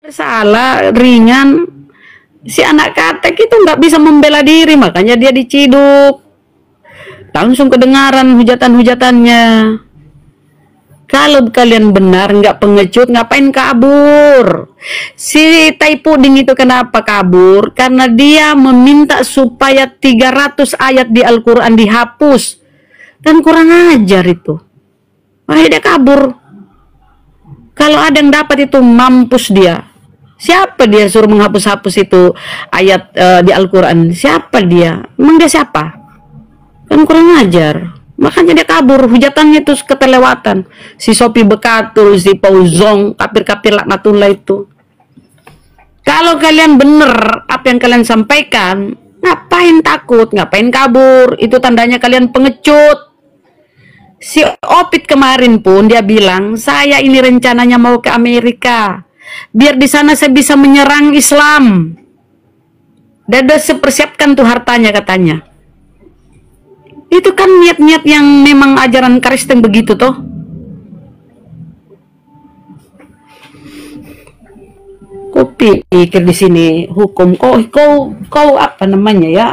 Salah ringan, si anak katek itu nggak bisa membela diri, makanya dia diciduk. Langsung kedengaran hujatan-hujatannya. Kalau kalian benar nggak pengecut, ngapain kabur? Si Tai Puding itu kenapa kabur? Karena dia meminta supaya 300 ayat di Al-Quran dihapus. Dan kurang ajar itu. Makanya dia kabur. Kalau ada yang dapat itu, mampus dia. Siapa dia suruh menghapus-hapus itu ayat di Al-Quran? Siapa dia? Emang dia siapa? Kan kurang ajar. Makanya dia kabur. Hujatannya itu keterlewatan. Si Sophie Bekatul, si Pauzong, kapir-kapir laknatullah itu. Kalau kalian bener apa yang kalian sampaikan, ngapain takut? Ngapain kabur? Itu tandanya kalian pengecut. Si Opit kemarin pun dia bilang, saya ini rencananya mau ke Amerika. Biar di sana saya bisa menyerang Islam. Dan udah sepersiapkan tuh hartanya katanya. Itu kan niat-niat yang memang ajaran Kristen begitu toh. Kau pikir di sini hukum kau apa namanya ya?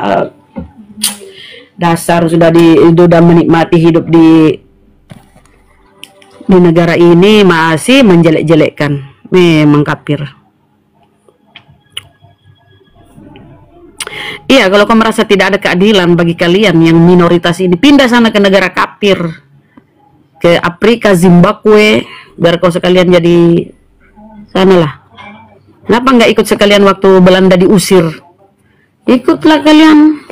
Dasar sudah menikmati hidup di negara ini masih menjelek-jelekkan. Memang kafir. Iya, kalau kau merasa tidak ada keadilan bagi kalian yang minoritas ini, pindah sana ke negara kafir, ke Afrika, Zimbabwe, biar kau sekalian jadi sanalah. Kenapa nggak ikut sekalian waktu Belanda diusir? Ikutlah kalian.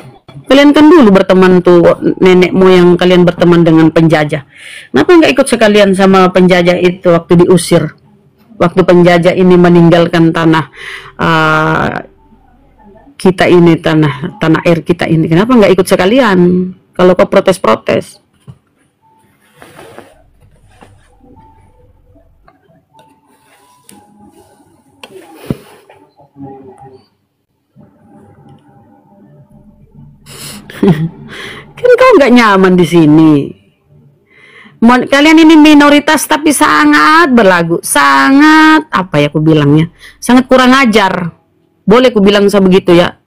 Kalian kan dulu berteman tuh, nenek moyang kalian berteman dengan penjajah. Kenapa nggak ikut sekalian sama penjajah itu waktu diusir? Waktu penjajah ini meninggalkan tanah kita ini, tanah air kita ini, kenapa nggak ikut sekalian? Kalau kau protes-protes, kan kau nggak nyaman di sini. Kalian ini minoritas tapi sangat berlagu, sangat apa ya aku bilangnya, sangat kurang ajar. Boleh aku bilang sebegitu ya.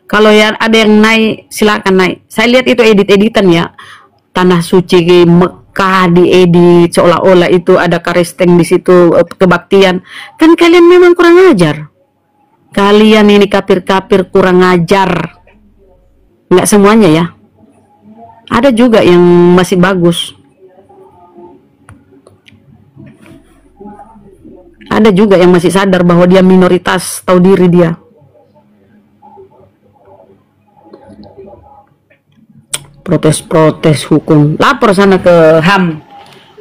Kalau ya ada yang naik, silakan naik. Saya lihat itu edit-editan ya, tanah suci di Mekah diedit seolah-olah itu ada Kristen di situ, kebaktian. Kan kalian memang kurang ajar. Kalian ini kafir-kafir kurang ajar. Nggak semuanya ya. Ada juga yang masih bagus. Ada juga yang masih sadar bahwa dia minoritas, tahu diri dia. Protes-protes hukum, lapor sana ke HAM.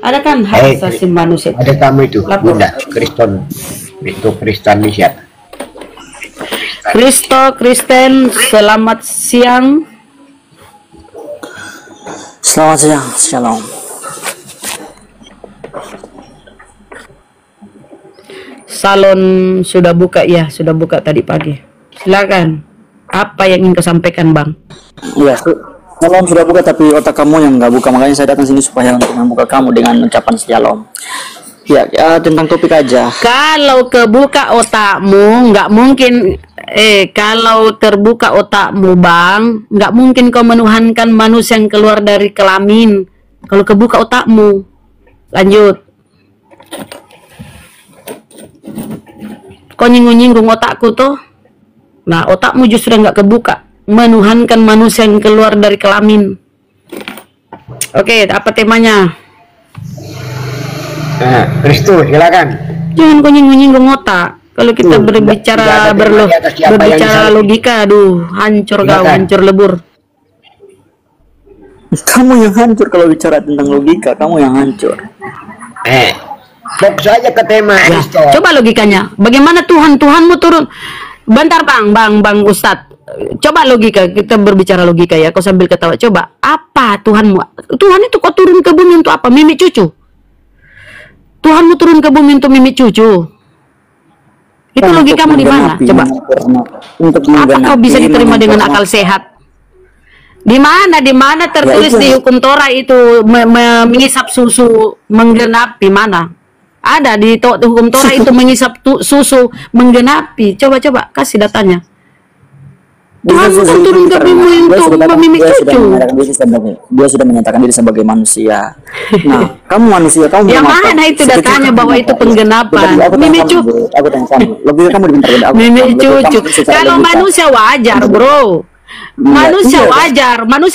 Ada kan hak asasi manusia. Ada kamu itu, Bunda Kristen, itu Kristanisya. Kristen, selamat siang. Selamat siang, shalom. Salon sudah buka ya, sudah buka tadi pagi. Silakan. Apa yang ingin kau sampaikan, Bang? Iya, salon sudah buka tapi otak kamu yang nggak buka, makanya saya datang sini supaya untuk membuka kamu dengan ucapan shalom. Ya, tentang topik aja. Kalau kebuka otakmu, nggak mungkin. Kalau terbuka otakmu, Bang, nggak mungkin kau menuhankan manusia yang keluar dari kelamin. Kalau kebuka otakmu, lanjut. Kau nyinggung otakku tuh. Nah, otakmu justru nggak kebuka, menuhankan manusia yang keluar dari kelamin. Oke, apa temanya? Kristus, silakan. Jangan kau nyinggung otak. Kalau kita berbicara logika, aduh, hancur kau, hancur lebur. Kamu yang hancur kalau bicara tentang logika, kamu yang hancur. Fokus saja ke tema Ya, coba logikanya. Bagaimana Tuhanmu turun? Bentar Bang Ustadz. Coba logika, kita berbicara logika ya. Kau sambil ketawa. Coba, apa Tuhanmu? Tuhan itu kok turun ke bumi untuk apa? Mimik cucu. Tuhanmu turun ke bumi untuk mimik cucu. Itu logikamu di mana? Coba. Apa kau bisa diterima dengan akal sehat? Di mana tertulis di hukum Torah itu mengisap susu menggenap, di mana? Ada di hukum Torah itu mengisap susu menggenapi. Coba kasih datanya. Tuhan bukan turun ke bumi untuk memimik cucu. Dia sudah menyatakan diri sebagai manusia. Nah, kamu manusia, kamu yang mana itu datanya bahwa itu penggenapan? Mimik cucu. Aku tanya kamu. Lebih kamu dibentar. Mimik cucu. Kalau manusia wajar, bro. Manusia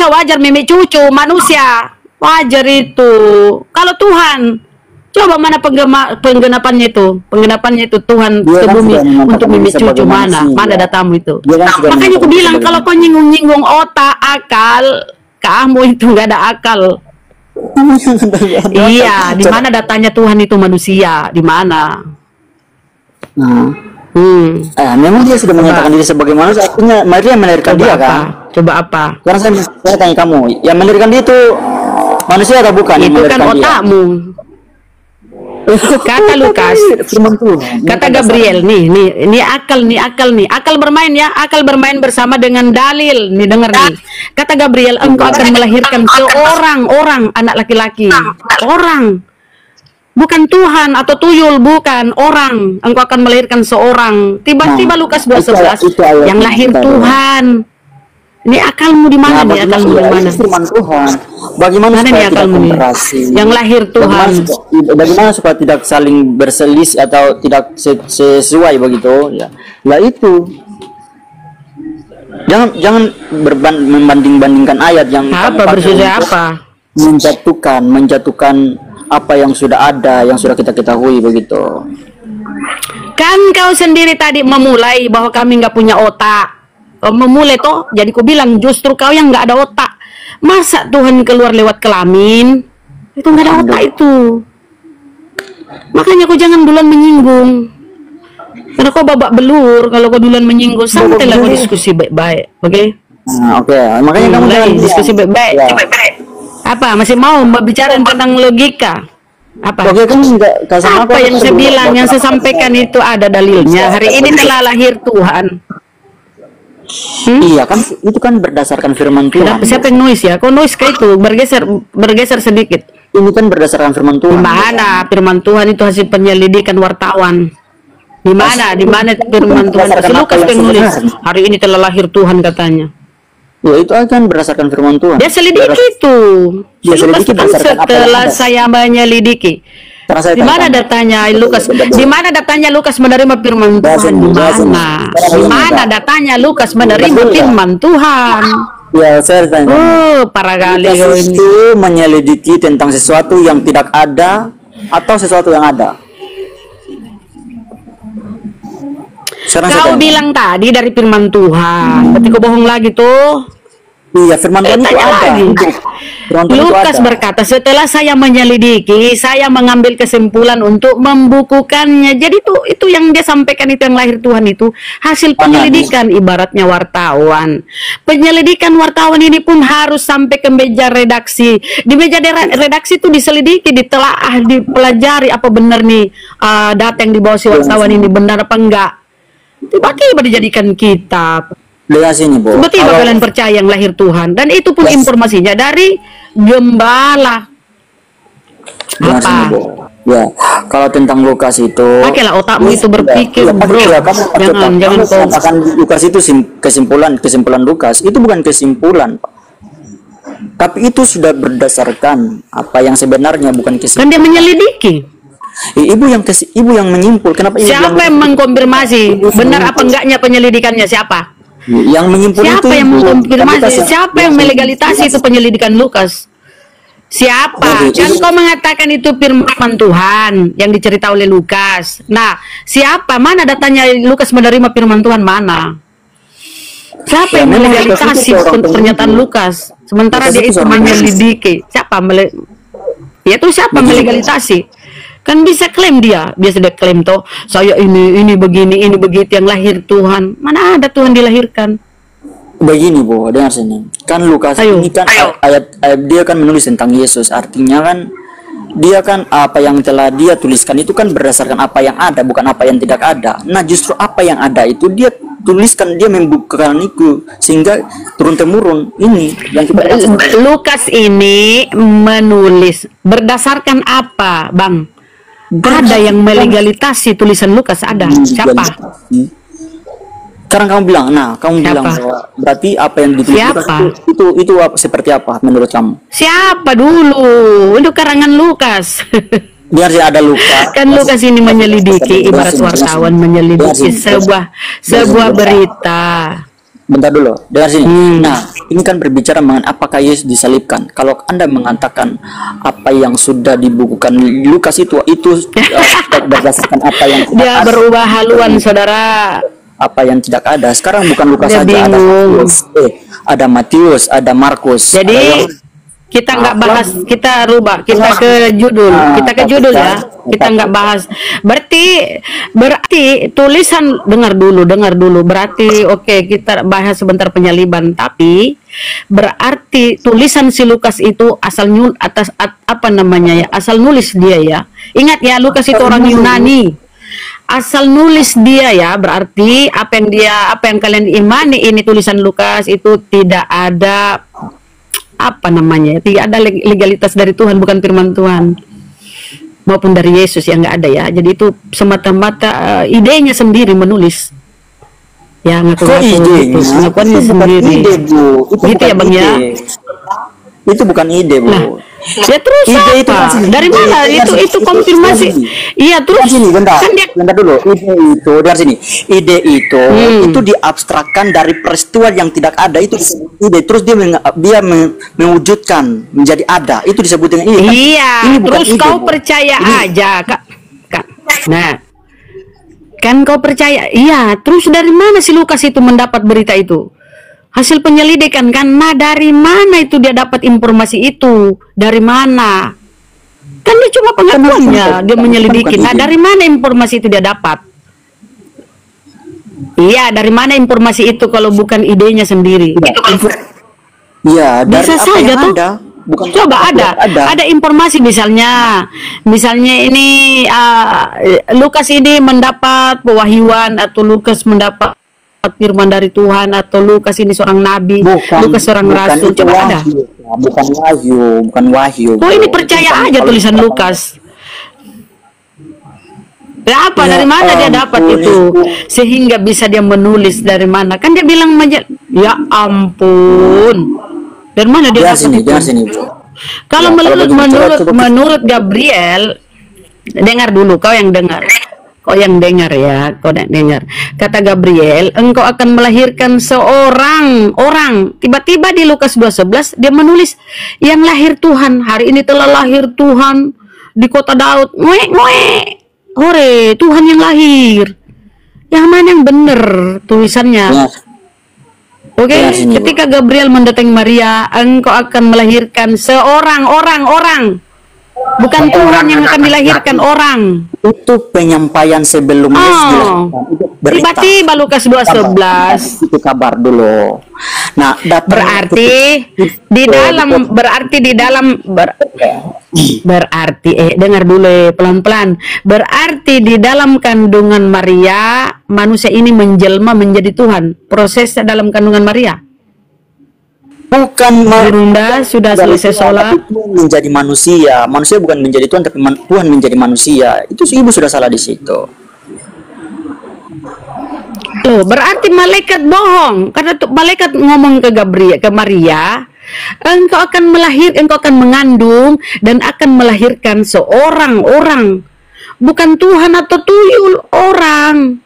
wajar mimik cucu. Manusia wajar itu. Kalau Tuhan, coba mana penggenapannya itu? Penggenapannya itu Tuhan ke bumi untuk mimik cucu mana? Mana datamu itu? Makanya aku bilang kalau kau nyinggung otak, akal, kamu itu nggak ada akal. Iya, di mana datanya Tuhan itu manusia? Di mana? Memang dia sudah menyatakan diri sebagai manusia. Artinya Maria melahirkan dia kan? Coba apa? Sekarang saya tanya kamu, yang melahirkan dia itu manusia atau bukan? Itu kan otakmu. Kata Lukas, kata Gabriel, nih akal bermain ya, akal bermain bersama dengan dalil. Nih dengar nih, kata Gabriel, engkau akan melahirkan seorang anak laki-laki, orang, bukan Tuhan atau tuyul, bukan orang. Engkau akan melahirkan seorang. Tiba-tiba Lukas 2:11, yang lahir Tuhan. Ini akalmu di mana nih? Akalmu di mana? Firman Tuhan. Bagaimana supaya tidak kontrasi? Yang lahir Tuhan. Bagaimana supaya tidak saling berselisih atau tidak sesuai begitu? Ya, lah itu. Jangan membanding-bandingkan ayat yang apa berselisih apa? Menjatuhkan apa yang sudah ada, yang sudah kita ketahui begitu. Kan kau sendiri tadi memulai bahwa kami nggak punya otak. Memulai toh, jadi ku bilang justru kau yang nggak ada otak. Masa Tuhan keluar lewat kelamin? Itu nggak ada otak itu. Makanya kau jangan duluan menyinggung. Karena kau babak belur kalau kau duluan menyinggung. Santai lah diskusi baik-baik, oke? Oke. Makanya kamu jangan diskusi baik-baik. Apa? Masih mau bicara tentang logika? Apa? Apa yang saya bilang, yang saya sampaikan itu ada dalilnya. Hari ini telah lahir Tuhan. Iya kan, itu kan berdasarkan firman Tuhan. Siapa yang noise ya? Kok noise kayak itu? Bergeser sedikit. Ini kan berdasarkan firman Tuhan. Di mana firman Tuhan itu hasil penyelidikan wartawan? Di mana firman Tuhan? Si Lukas yang nulis. Hari ini telah lahir Tuhan katanya. Ya itu kan berdasarkan firman Tuhan. Dia selidiki itu. Dia selidiki setelah saya menyelidiki. Di mana datanya Lukas? Di mana datanya Lukas menerima firman Tuhan? Di mana? Di mana datanya Lukas menerima firman Tuhan? Ya, saya tanya. Para kali itu menyelidiki tentang sesuatu yang tidak ada atau sesuatu yang ada. Kau bilang tadi dari firman Tuhan. Berarti kau bohong lagi tuh. Iya, firman Tuhan itu ada. Lukas berkata, setelah saya menyelidiki, saya mengambil kesimpulan untuk membukukannya. Jadi itu yang dia sampaikan, itu yang lahir Tuhan itu hasil penyelidikan, ibaratnya wartawan. Penyelidikan wartawan ini pun harus sampai ke meja redaksi. Di meja redaksi itu diselidiki, ditelaah, dipelajari apa benar nih data yang dibawa si wartawan ini benar apa enggak. Tiba-tiba dijadikan kitab. Tiba-tiba kalian percaya yang lahir Tuhan, dan itu pun informasinya dari gembala. Apa? Ya, kalau tentang Lukas itu, pakailah otakmu itu berpikir, bro. Jangan akan Lukas itu kesimpulan Lukas itu bukan kesimpulan, Pak. Tapi itu sudah berdasarkan apa yang sebenarnya, bukan kesimpulan. Kan dia menyelidiki. Ibu yang menyimpul. Kenapa? Siapa yang mengkonfirmasi benar apa enggaknya penyelidikannya? Siapa? Yang menyimpul siapa itu yang mengkonfirmasi? Siapa yang melegalitasi itu penyelidikan Lukas? Siapa? Kan kau mengatakan itu firman Tuhan yang dicerita oleh Lukas. Nah, siapa? Mana datanya Lukas menerima firman Tuhan? Mana? Siapa yang melegalitasi pernyataan Lukas? Sementara dia itu menyelidiki. Siapa? Yaitu siapa melegalitasi? Kan bisa klaim dia, biasa dia klaim toh, saya ini begini, ini begitu, yang lahir Tuhan. Mana ada Tuhan dilahirkan? Begini, Bu, dengar sini. Kan Lukas ini kan ayat dia kan menulis tentang Yesus. Artinya kan dia kan apa yang telah dia tuliskan itu kan berdasarkan apa yang ada, bukan apa yang tidak ada. Nah, justru apa yang ada itu dia tuliskan, dia membukakan itu sehingga turun temurun ini yang kita Lukas ini menulis berdasarkan apa, Bang? Ada yang melegalitasi tulisan Lukas, ada. Siapa? Sekarang kamu bilang, kamu bilang bahwa berarti apa yang ditulis Lukas itu seperti apa menurut kamu? Siapa dulu? Itu karangan Lukas. Biar sih ada Lukas. Kan Lukas ini menyelidiki, ibarat wartawan menyelidiki sebuah berita. Bentar dulu, dengar sini. Nah, ini kan berbicara mengenai apakah Yesus disalibkan. Kalau Anda mengatakan apa yang sudah dibukukan Lukas itu berdasarkan apa yang dia berubah haluan, saudara. Apa yang tidak ada. Sekarang bukan Lukas saja, ada Matius, ada Markus. Jadi kita nggak bahas, kita rubah, kita ke judul, ya. Kita nggak bahas. Berarti tulisan, dengar dulu. Berarti oke, kita bahas sebentar penyaliban. Tapi berarti tulisan si Lukas itu asal nulis dia ya. Ingat ya, Lukas itu orang Yunani. Asal nulis dia ya, berarti apa yang kalian imani ini tulisan Lukas itu tidak ada tidak ada legalitas dari Tuhan, bukan firman Tuhan maupun dari Yesus, yang nggak ada ya. Jadi itu semata-mata idenya sendiri menulis ya, ngakuannya sendiri. Itu ya Bang ya. Itu bukan ide, Bu. Nah, ya terus ide apa? Dari mana itu konfirmasi? Iya, terus sini bentar dulu. Ide itu diabstrakkan dari peristiwa yang tidak ada, itu ide. Terus dia mewujudkan menjadi ada. Itu disebut dengan ide. Iya, ini terus ide, kau percaya aja, Kak. Nah, kan kau percaya. Iya, terus dari mana si Lukas itu mendapat berita itu? Hasil penyelidikan kan. Nah, dari mana itu dia dapat informasi itu? Dari mana? Kan dia cuma pengakuannya, dia menyelidiki. Nah, dari mana informasi itu dia dapat? Iya, dari mana informasi itu kalau bukan idenya sendiri? Iya, dari bisa apa saja yang tuh. ada. Bukan Coba ada informasi misalnya ini Lukas ini mendapat pewahyuan, atau Lukas mendapat firman dari Tuhan, atau Lukas ini seorang nabi, Lukas seorang rasul. Coba ada. Bukan wahyu. Oh, ini percaya aja tulisan Lukas. Apa dari mana dia dapat itu sehingga bisa dia menulis? Dari mana? Kan dia bilang ya ampun. Dari mana dia dapat itu? Kalau menurut Gabriel, dengar dulu, kau yang dengar ya, kau dengar. Kata Gabriel, engkau akan melahirkan seorang orang. Tiba-tiba di Lukas 2:11 dia menulis, yang lahir Tuhan, hari ini telah lahir Tuhan di kota Daud. Hore, Tuhan yang lahir. Yang mana yang benar tulisannya? Oke, ketika Gabriel mendatangi Maria, engkau akan melahirkan seorang orang. Bukan Tuhan yang akan dilahirkan, orang. Itu penyampaian sebelum Yesus. Tiba-tiba Lukas 2:11. Itu kabar dulu. Nah, berarti dengar dulu pelan-pelan. Berarti di dalam kandungan Maria, manusia ini menjelma menjadi Tuhan. Prosesnya dalam kandungan Maria. Bukan Bunda sudah selesai sholat menjadi manusia bukan menjadi Tuhan, tapi Tuhan menjadi manusia. Itu ibu sudah salah di situ. Tuh, berarti malaikat bohong, karena malaikat ngomong ke Maria, engkau akan mengandung dan akan melahirkan seorang orang, bukan Tuhan atau tuyul, orang.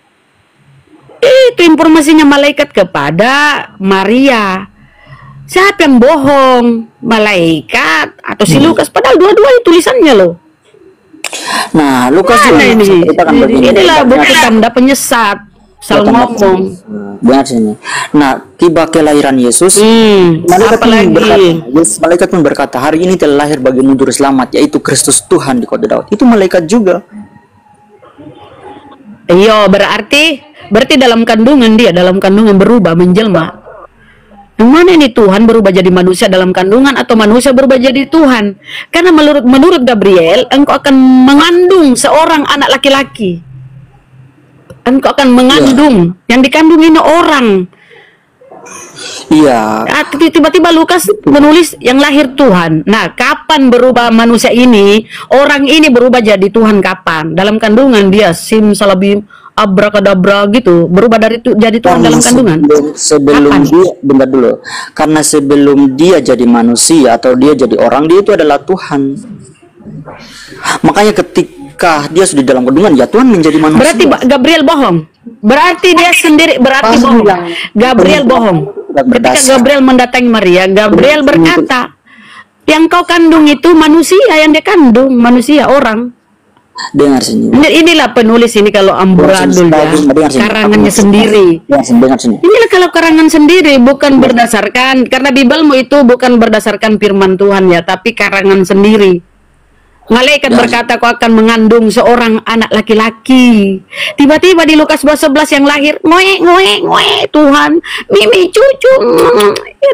Itu informasinya malaikat kepada Maria. Siapa yang bohong? Malaikat atau si Lukas? Padahal dua-duanya tulisannya loh. Nah, Lukas inilah bukti tanda penyesat. Salah ngomong. Benar sini. Nah, tiba kelahiran Yesus. Malaikat pun berkata, hari ini telah lahir bagimu juru selamat, yaitu Kristus Tuhan di kota Daud. Itu malaikat juga. Iya, berarti dalam kandungan berubah menjelma. Yang mana ini Tuhan berubah jadi manusia dalam kandungan, atau manusia berubah jadi Tuhan? Karena menurut Gabriel, engkau akan mengandung seorang anak laki-laki. Engkau akan mengandung, yang dikandung ini orang. Iya. Tiba-tiba Lukas menulis yang lahir Tuhan. Nah, kapan berubah manusia ini? Orang ini berubah jadi Tuhan kapan? Dalam kandungan dia simsalabim abrakadabra gitu, berubah dari jadi Tuhan dalam kandungan. Sebelum dia, bentar dulu. Karena sebelum dia jadi manusia atau dia jadi orang, dia itu adalah Tuhan. Makanya ketika dia sudah dalam kandungan, ya Tuhan menjadi manusia. Berarti Gabriel bohong. Berarti dia sendiri berarti bohong. Gabriel bohong. Ketika Gabriel mendatangi Maria, Gabriel berkata, yang kau kandung itu manusia, yang dia kandung manusia, orang. Dengar sini. Inilah penulis ini kalau amburadul ya, karangannya sendiri. Inilah kalau karangan sendiri, bukan berdasarkan, karena Bibelmu itu bukan berdasarkan firman Tuhan ya, tapi karangan sendiri. Malaikat berkata, kau akan mengandung seorang anak laki-laki. Tiba-tiba di Lukas 11 yang lahir, ngoe, Tuhan, mimi cucu.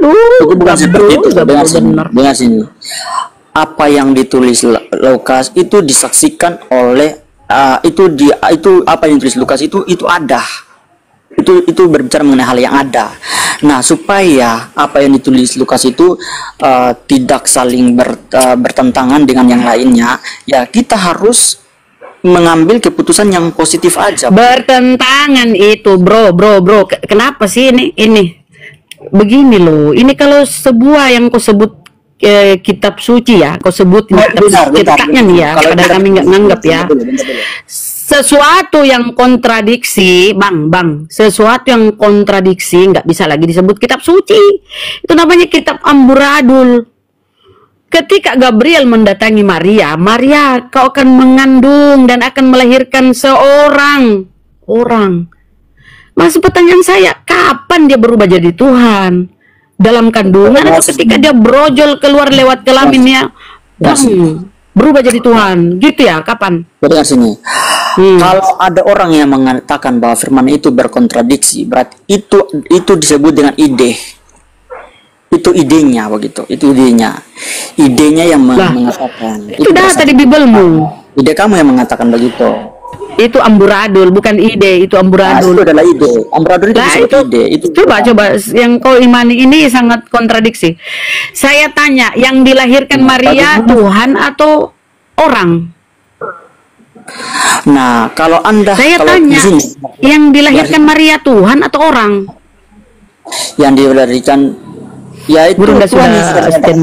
Aduh, bukan seperti itu. Dengar sini. Apa yang ditulis Lukas itu disaksikan oleh itu apa yang ditulis Lukas itu ada. Itu berbicara mengenai hal yang ada. Nah, supaya apa yang ditulis Lukas itu tidak saling bertentangan dengan yang lainnya, ya kita harus mengambil keputusan yang positif aja. Bertentangan itu, bro. Kenapa sih ini? Begini loh. Ini kalau sebuah yang kau sebut kitab suci ya, kau sebut kitabnya nih ya, pada kami nggak nganggap ya. Sesuatu yang kontradiksi, sesuatu yang kontradiksi nggak bisa lagi disebut kitab suci. Itu namanya kitab amburadul. Ketika Gabriel mendatangi Maria, kau akan mengandung dan akan melahirkan seorang orang. Masih pertanyaan saya, kapan dia berubah jadi Tuhan? Dalam kandungan atau ketika dia brojol keluar lewat kelaminnya, berubah jadi Tuhan, gitu ya? Kapan? Dengar sini. Kalau ada orang yang mengatakan bahwa firman itu berkontradiksi, berarti itu disebut dengan ide. Itu idenya begitu. Itu idenya. Idenya yang mengatakan. Itu data di Bibelmu. Ide kamu yang mengatakan begitu. Itu amburadul, bukan ide. Itu amburadul. Itu adalah ide. Amburadul itu ide. Itu coba yang kau imani ini sangat kontradiksi. Saya tanya, yang dilahirkan Maria Tuhan atau orang? Nah, kalau saya tanya, yang dilahirkan Maria Tuhan atau orang? Yang dilahirkan, ya itu Tuhan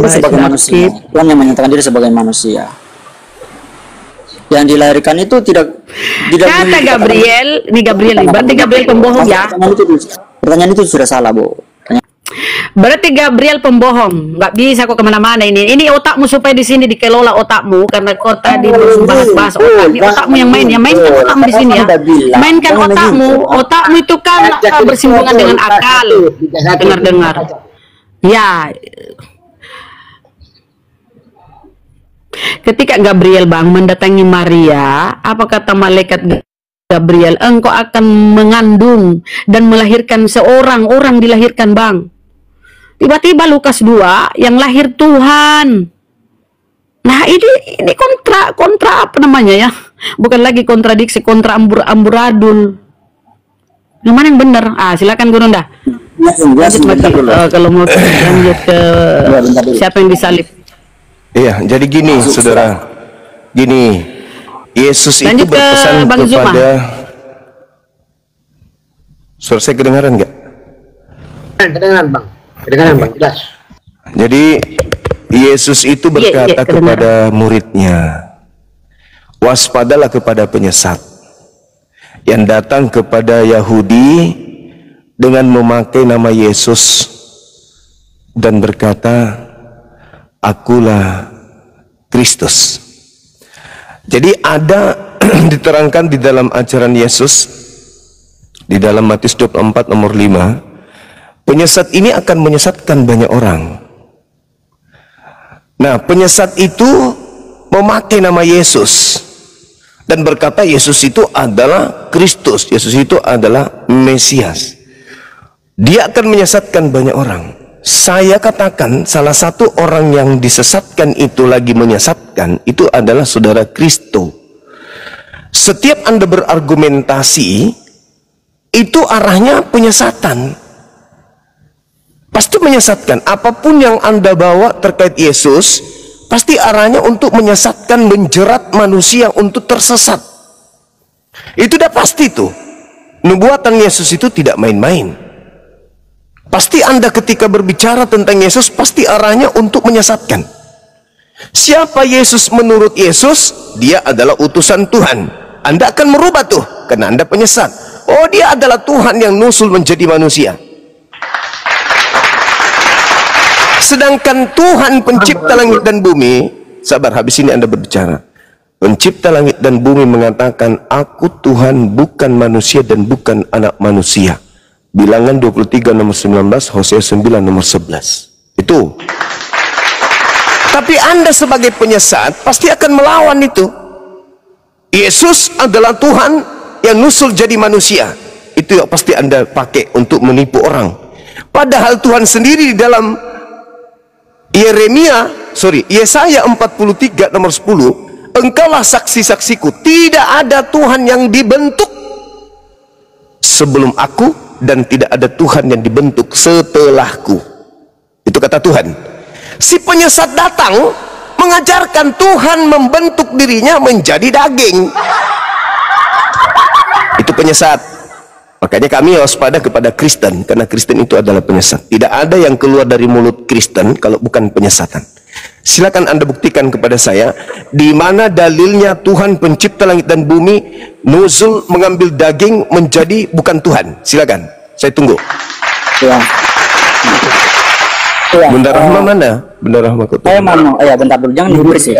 sebagai manusia. Tuhan yang menyatakan diri sebagai manusia. Yang dilahirkan itu tidak kata Gabriel, berarti Gabriel pembohong ya? Pertanyaan itu sudah salah, Bu. Berarti Gabriel pembohong, nggak bisa kok kemana-mana ini. Ini otakmu supaya di sini dikelola otakmu, karena kau tadi bahas otak. Ini otakmu yang mainkan otakmu di sini ya. Mainkan otakmu itu kan bersinggungan dengan akal. Dengar. Ya. Ketika Gabriel mendatangi Maria, apa kata malaikat Gabriel? Engkau akan mengandung dan melahirkan seorang orang dilahirkan Tiba-tiba Lukas 2 yang lahir Tuhan. Nah ini kontra apa namanya ya? Bukan lagi kontradiksi, kontra amburadul. Yang mana yang benar? Silakan Guru dah. Kalau mau lanjut ke siapa yang disalib. Iya, jadi gini saudara. Gini, Yesus itu berpesan kepada. Suara saya kedengaran nggak? Kedengaran Bang. Kedengaran Bang, jelas. Jadi Yesus itu berkata kepada muridnya, waspadalah kepada penyesat yang datang kepada Yahudi dengan memakai nama Yesus dan berkata, akulah Kristus. Jadi ada diterangkan di dalam ajaran Yesus di dalam Matius 24 nomor 5, penyesat ini akan menyesatkan banyak orang. Nah, penyesat itu memakai nama Yesus dan berkata Yesus itu adalah Kristus, Yesus itu adalah Mesias. Dia akan menyesatkan banyak orang. Saya katakan salah satu orang yang disesatkan itu lagi menyesatkan itu adalah saudara Kristo. Setiap Anda berargumentasi itu arahnya penyesatan. Pasti menyesatkan. Apapun yang Anda bawa terkait Yesus, pasti arahnya untuk menyesatkan, menjerat manusia untuk tersesat. Itu udah pasti tuh. Nubuatan Yesus itu tidak main-main. Pasti Anda ketika berbicara tentang Yesus, pasti arahnya untuk menyesatkan. Siapa Yesus menurut Yesus? Dia adalah utusan Tuhan. Anda akan merubah tuh, karena Anda penyesat. Oh, dia adalah Tuhan yang nusul menjadi manusia. Sedangkan Tuhan pencipta langit dan bumi, sabar, habis ini Anda berbicara. Pencipta langit dan bumi mengatakan, aku Tuhan bukan manusia dan bukan anak manusia. Bilangan 23 nomor 19, Hosea 9 nomor 11. Itu. Tapi Anda sebagai penyesat pasti akan melawan itu. Yesus adalah Tuhan yang nusul jadi manusia. Itu yang pasti Anda pakai untuk menipu orang. Padahal Tuhan sendiri di dalam Yesaya 43 nomor 10, engkaulah saksi-saksiku, tidak ada Tuhan yang dibentuk sebelum aku, dan tidak ada Tuhan yang dibentuk setelahku. Itu kata Tuhan. Si penyesat datang mengajarkan Tuhan membentuk dirinya menjadi daging. Itu penyesat. Makanya kami waspada kepada Kristen, karena Kristen itu adalah penyesat. Tidak ada yang keluar dari mulut Kristen kalau bukan penyesatan. Silakan Anda buktikan kepada saya, di mana dalilnya Tuhan pencipta langit dan bumi nuzul mengambil daging menjadi bukan Tuhan. Silakan, saya tunggu. Ya. Bunda Rahma mana? Bunda Rahma kok? Saya mau, ya bentar dulu, jangan diberi sih.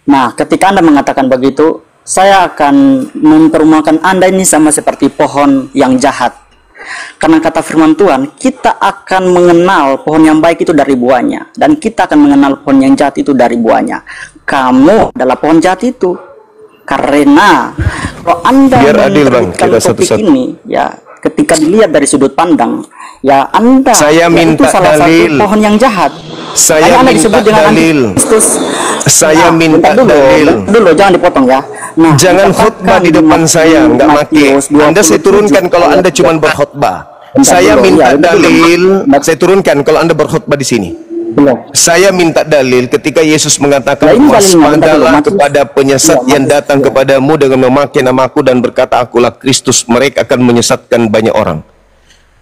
Nah, ketika Anda mengatakan begitu, saya akan memperumpamakan Anda ini sama seperti pohon yang jahat. Karena kata firman Tuhan, kita akan mengenal pohon yang baik itu dari buahnya, dan kita akan mengenal pohon yang jahat itu dari buahnya. Kamu adalah pohon jahat itu. Karena kalau Anda menerbitkan topik ini, ya ketika dilihat dari sudut pandang, ya Anda itu salah satu pohon yang jahat. Saya minta dalil. Saya minta dalil. Dulu jangan dipotong ya. Nah, jangan khutbah di depan saya, enggak mati. Anda saya turunkan kalau Anda cuma berkhutbah. Saya minta dalil. Saya turunkan kalau Anda berkhutbah di sini. Saya minta dalil ketika Yesus mengatakan, waspadalah kepada penyesat yang datang kepadamu dengan memakai namaku dan berkata, akulah Kristus. Mereka akan menyesatkan banyak orang.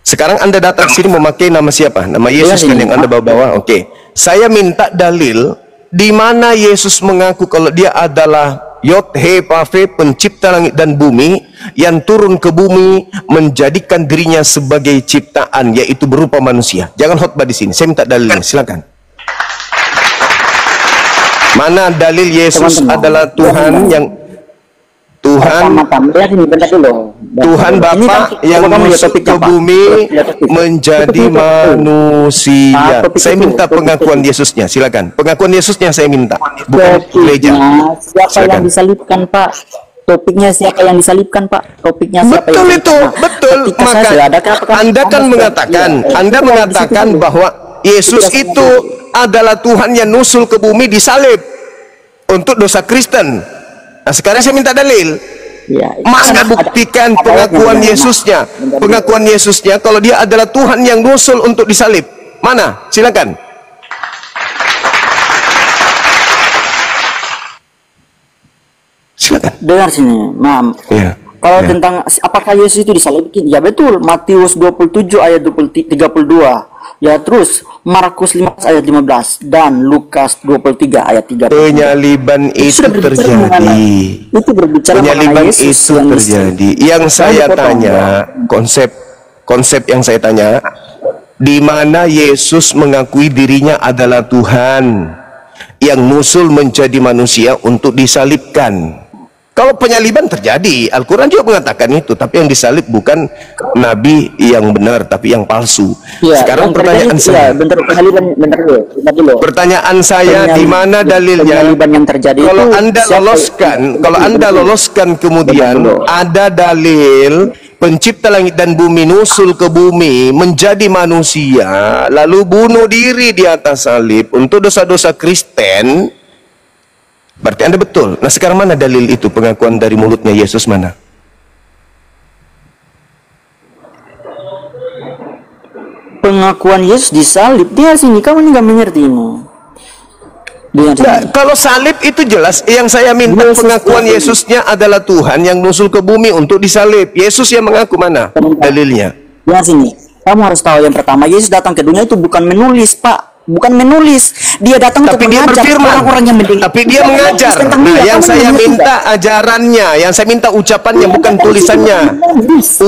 Sekarang Anda datang sini memakai nama siapa? Nama Yesus kan yang Anda bawa-bawa. Oke. Saya minta dalil di mana Yesus mengaku kalau dia adalah Yod He Pave, pencipta langit dan bumi, yang turun ke bumi menjadikan dirinya sebagai ciptaan, yaitu berupa manusia. Jangan khotbah di sini. Saya minta dalilnya. Silakan. Mana dalil Yesus adalah Tuhan yang Tuhan Bapa yang masuk ke bumi menjadi manusia. Saya minta pengakuan Yesusnya, silakan. Pengakuan Yesusnya saya minta, bukan gereja. Siapa yang disalibkan, Pak? Topiknya siapa yang disalibkan, Pak? Topiknya siapa? Betul itu, betul. Maka Anda mengatakan bahwa Yesus itu adalah Tuhan yang nusul ke bumi disalib untuk dosa Kristen. Nah, sekarang saya minta dalil. Mana buktikan pengakuan Yesusnya? Pengakuan Yesusnya kalau dia adalah Tuhan yang nusul untuk disalib. Mana? Silakan. Silakan. Dengar sini, Mam. Ya. Kalau tentang apakah Yesus itu disalibkan? Ya betul, Matius 27 ayat 32. Ya terus Markus 15 ayat 15 dan Lukas 23 ayat 30. Penyaliban itu terjadi. Itu berbicara penyaliban itu terjadi. Yang saya tanya, konsep yang saya tanya, di mana Yesus mengakui dirinya adalah Tuhan yang nusul menjadi manusia untuk disalibkan. Kalau penyaliban terjadi, Al-Quran juga mengatakan itu, tapi yang disalib bukan nabi yang benar, tapi yang palsu. Ya, sekarang pertanyaan saya, pertanyaan saya, di mana dalilnya? Yang terjadi kalau Anda loloskan, kemudian ada dalil pencipta langit dan bumi nusul ke bumi menjadi manusia, lalu bunuh diri di atas salib untuk dosa-dosa Kristen. Berarti Anda betul. Nah, sekarang mana dalil itu, pengakuan dari mulutnya Yesus mana? pengakuan Yesus disalib. Dia sini kamu ini nggak mengerti ini. Nah, kalau salib itu jelas. Yang saya minta pengakuan Yesusnya adalah Tuhan yang nusul ke bumi untuk disalib. Yesus yang mengaku, mana dalilnya? Lihat sini. Kamu harus tahu yang pertama, Yesus datang ke dunia itu bukan menulis, Pak. Bukan menulis. Dia datang untuk dia mengajar orang-orang yang mendengar. Tapi dia mengajar. Nah, yang saya minta ajarannya, yang saya minta ucapannya, bukan tulisannya.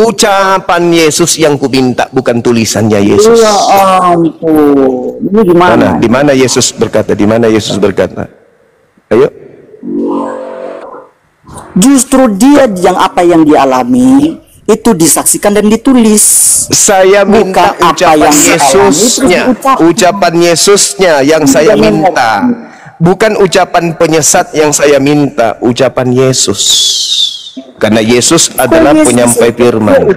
Ucapan Yesus yang ku minta, bukan tulisannya Yesus. Ya ampun. Ini gimana? Di mana Yesus berkata? Di mana Yesus berkata? Ayo. Justru dia yang apa yang dialami itu disaksikan dan ditulis. Saya minta ucapan Yesusnya, ucapan Yesusnya yang saya minta, bukan ucapan penyesat yang saya minta, ucapan Yesus. Karena Yesus adalah penyampai firman.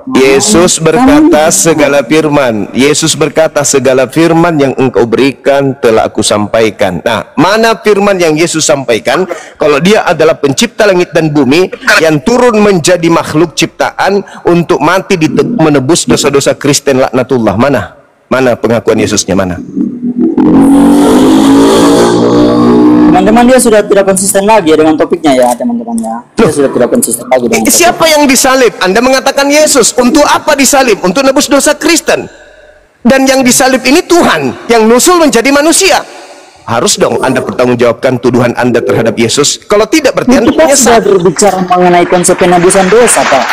Yesus berkata segala firman. Yesus berkata segala firman yang engkau berikan telah aku sampaikan. Nah, mana firman yang Yesus sampaikan? Kalau dia adalah pencipta langit dan bumi yang turun menjadi makhluk ciptaan untuk mati menebus dosa-dosa Kristen laknatullah. Mana pengakuan Yesusnya, mana? Teman-teman, dia sudah tidak konsisten lagi dengan topiknya ya, teman-teman ya. Dia sudah tidak konsisten lagi dengan siapa yang disalib? Anda mengatakan Yesus. Untuk apa disalib? Untuk nebus dosa Kristen. Dan yang disalib ini Tuhan yang nusul menjadi manusia. Harus dong Anda pertanggungjawabkan tuduhan Anda terhadap Yesus. Kalau tidak, berarti Anda kita sudah berbicara mengenai konsep penebusan dosa, Pak.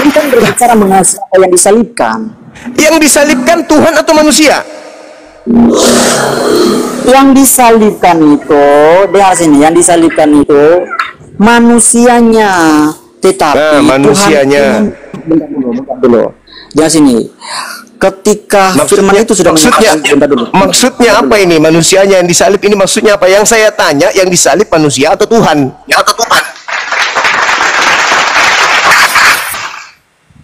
Ini kan berbicara mengenai apa yang disalibkan. Yang disalibkan Tuhan atau manusia? Yang disalibkan itu, dengar sini, yang disalibkan itu manusianya, tetapi manusianya. Bentar dulu. Dengar sini. Ketika firman itu sudah maksudnya apa ini? Manusianya yang disalib ini maksudnya apa? Yang saya tanya, yang disalib manusia atau Tuhan?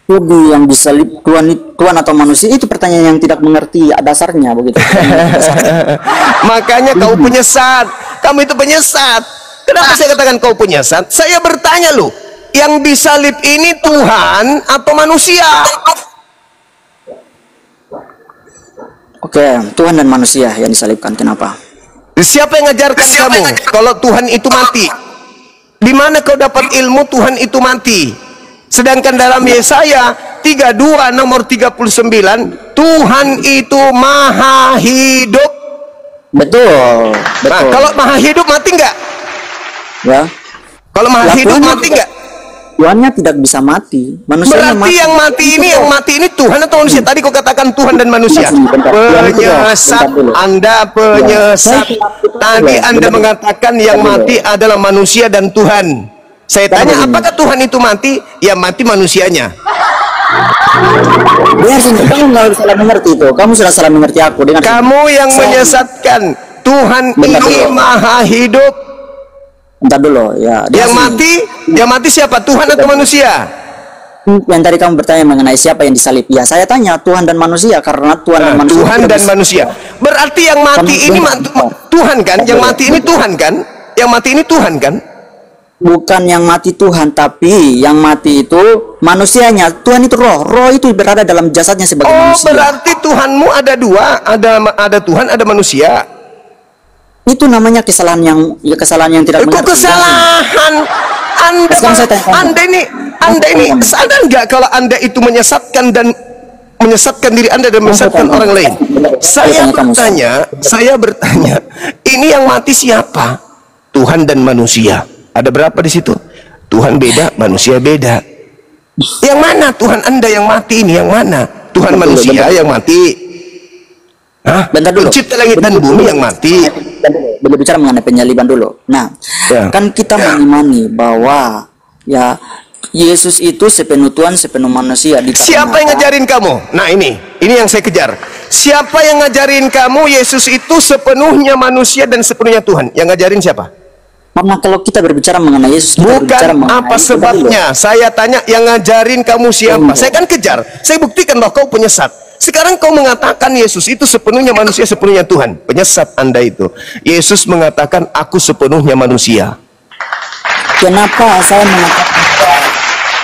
Jadi yang disalib Tuhan atau manusia itu pertanyaan yang tidak mengerti dasarnya begitu. Makanya kau penyesat. Kamu itu penyesat. Kenapa saya katakan kau penyesat? Saya bertanya loh, yang disalib ini Tuhan atau manusia? Oke, Tuhan dan manusia yang disalibkan. Kenapa? Siapa yang ngajarkan kamu kalau Tuhan itu mati? Di mana kau dapat ilmu Tuhan itu mati? Sedangkan dalam Yesaya 32 nomor 39, Tuhan itu maha hidup. Betul. Nah, kalau maha hidup mati enggak? Ya. Kalau maha hidup mati enggak? Tuhannya tidak bisa mati. Manusianya berarti mati. yang mati ini Tuhan atau manusia? Tadi kau katakan Tuhan dan manusia. Penyesat, Anda penyesat. Tadi Anda mengatakan yang mati adalah manusia dan Tuhan. Saya tanya, apakah Tuhan itu mati? Ya mati manusianya. Dengar sini, kamu nggak salah mengerti itu. Kamu sudah salah mengerti aku. Dengar kamu yang menyesatkan. Tuhan ini maha hidup. Bentar dulu ya. Yang mati siapa? Tuhan atau manusia? Yang tadi kamu bertanya mengenai siapa yang disalib. Ya, saya tanya Tuhan dan manusia karena Tuhan dan manusia. Tuhan dan manusia. Berarti yang mati ini Tuhan kan? Yang mati ini Tuhan kan? Yang mati ini Tuhan kan? Bukan yang mati Tuhan, tapi yang mati itu manusianya. Tuhan itu roh. Roh itu berada dalam jasadnya sebagai manusia. Oh, berarti Tuhanmu ada dua, ada Tuhan, ada manusia. Itu namanya kesalahan yang tidak mengerti. Kesalahan. Anda ini sadar nggak kalau Anda itu menyesatkan diri Anda dan menyesatkan orang lain? Saya bertanya, ini yang mati siapa? Tuhan dan manusia. Ada berapa di situ? Tuhan beda, manusia beda. Yang mana Tuhan Anda yang mati ini? Yang mana? Tuhan manusia yang mati? Hah? Bentar dulu. Pencipta langit dan bumi yang mati. Belum bicara mengenai penyaliban dulu. Nah, kan kita mengimani bahwa ya Yesus itu sepenuh Tuhan, sepenuh manusia. Siapa yang ngajarin kamu? Nah ini yang saya kejar. Siapa yang ngajarin kamu Yesus itu sepenuhnya manusia dan sepenuhnya Tuhan? Yang ngajarin siapa? Karena kalau kita berbicara mengenai Yesus, kita berbicara mengenai apa sebabnya? Saya tanya, yang ngajarin kamu siapa? Saya kan kejar. Saya buktikan bahwa kau penyesat. Sekarang kau mengatakan Yesus itu sepenuhnya manusia, sepenuhnya Tuhan. Penyesat Anda itu. Yesus mengatakan, aku sepenuhnya manusia. Kenapa saya mengatakan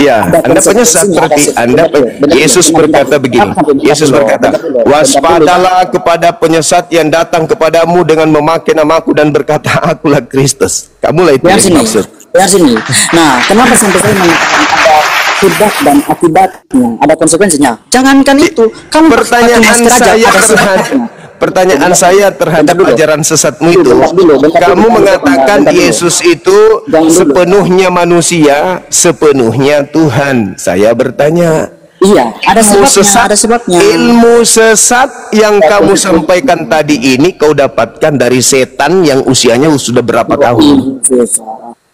Ya, Anda penyesat berarti Anda Yesus berkata begini. Yesus berkata, "Waspadalah kepada penyesat yang datang kepadamu dengan memakai namaku dan berkata, Akulah Kristus." Kamulah itu yang maksud. Yang sini. Nah, kenapa sampai saya mengatakan ada sebab dan akibatnya, ada konsekuensinya? Jangankan itu, kamu pertanyaan saya terhadap ajaran sesatmu itu, kamu mengatakan Yesus itu sepenuhnya manusia, sepenuhnya Tuhan. Saya bertanya, iya, ada sebabnya, ilmu sesat yang kamu sampaikan tadi ini kau dapatkan dari setan yang usianya sudah berapa tahun?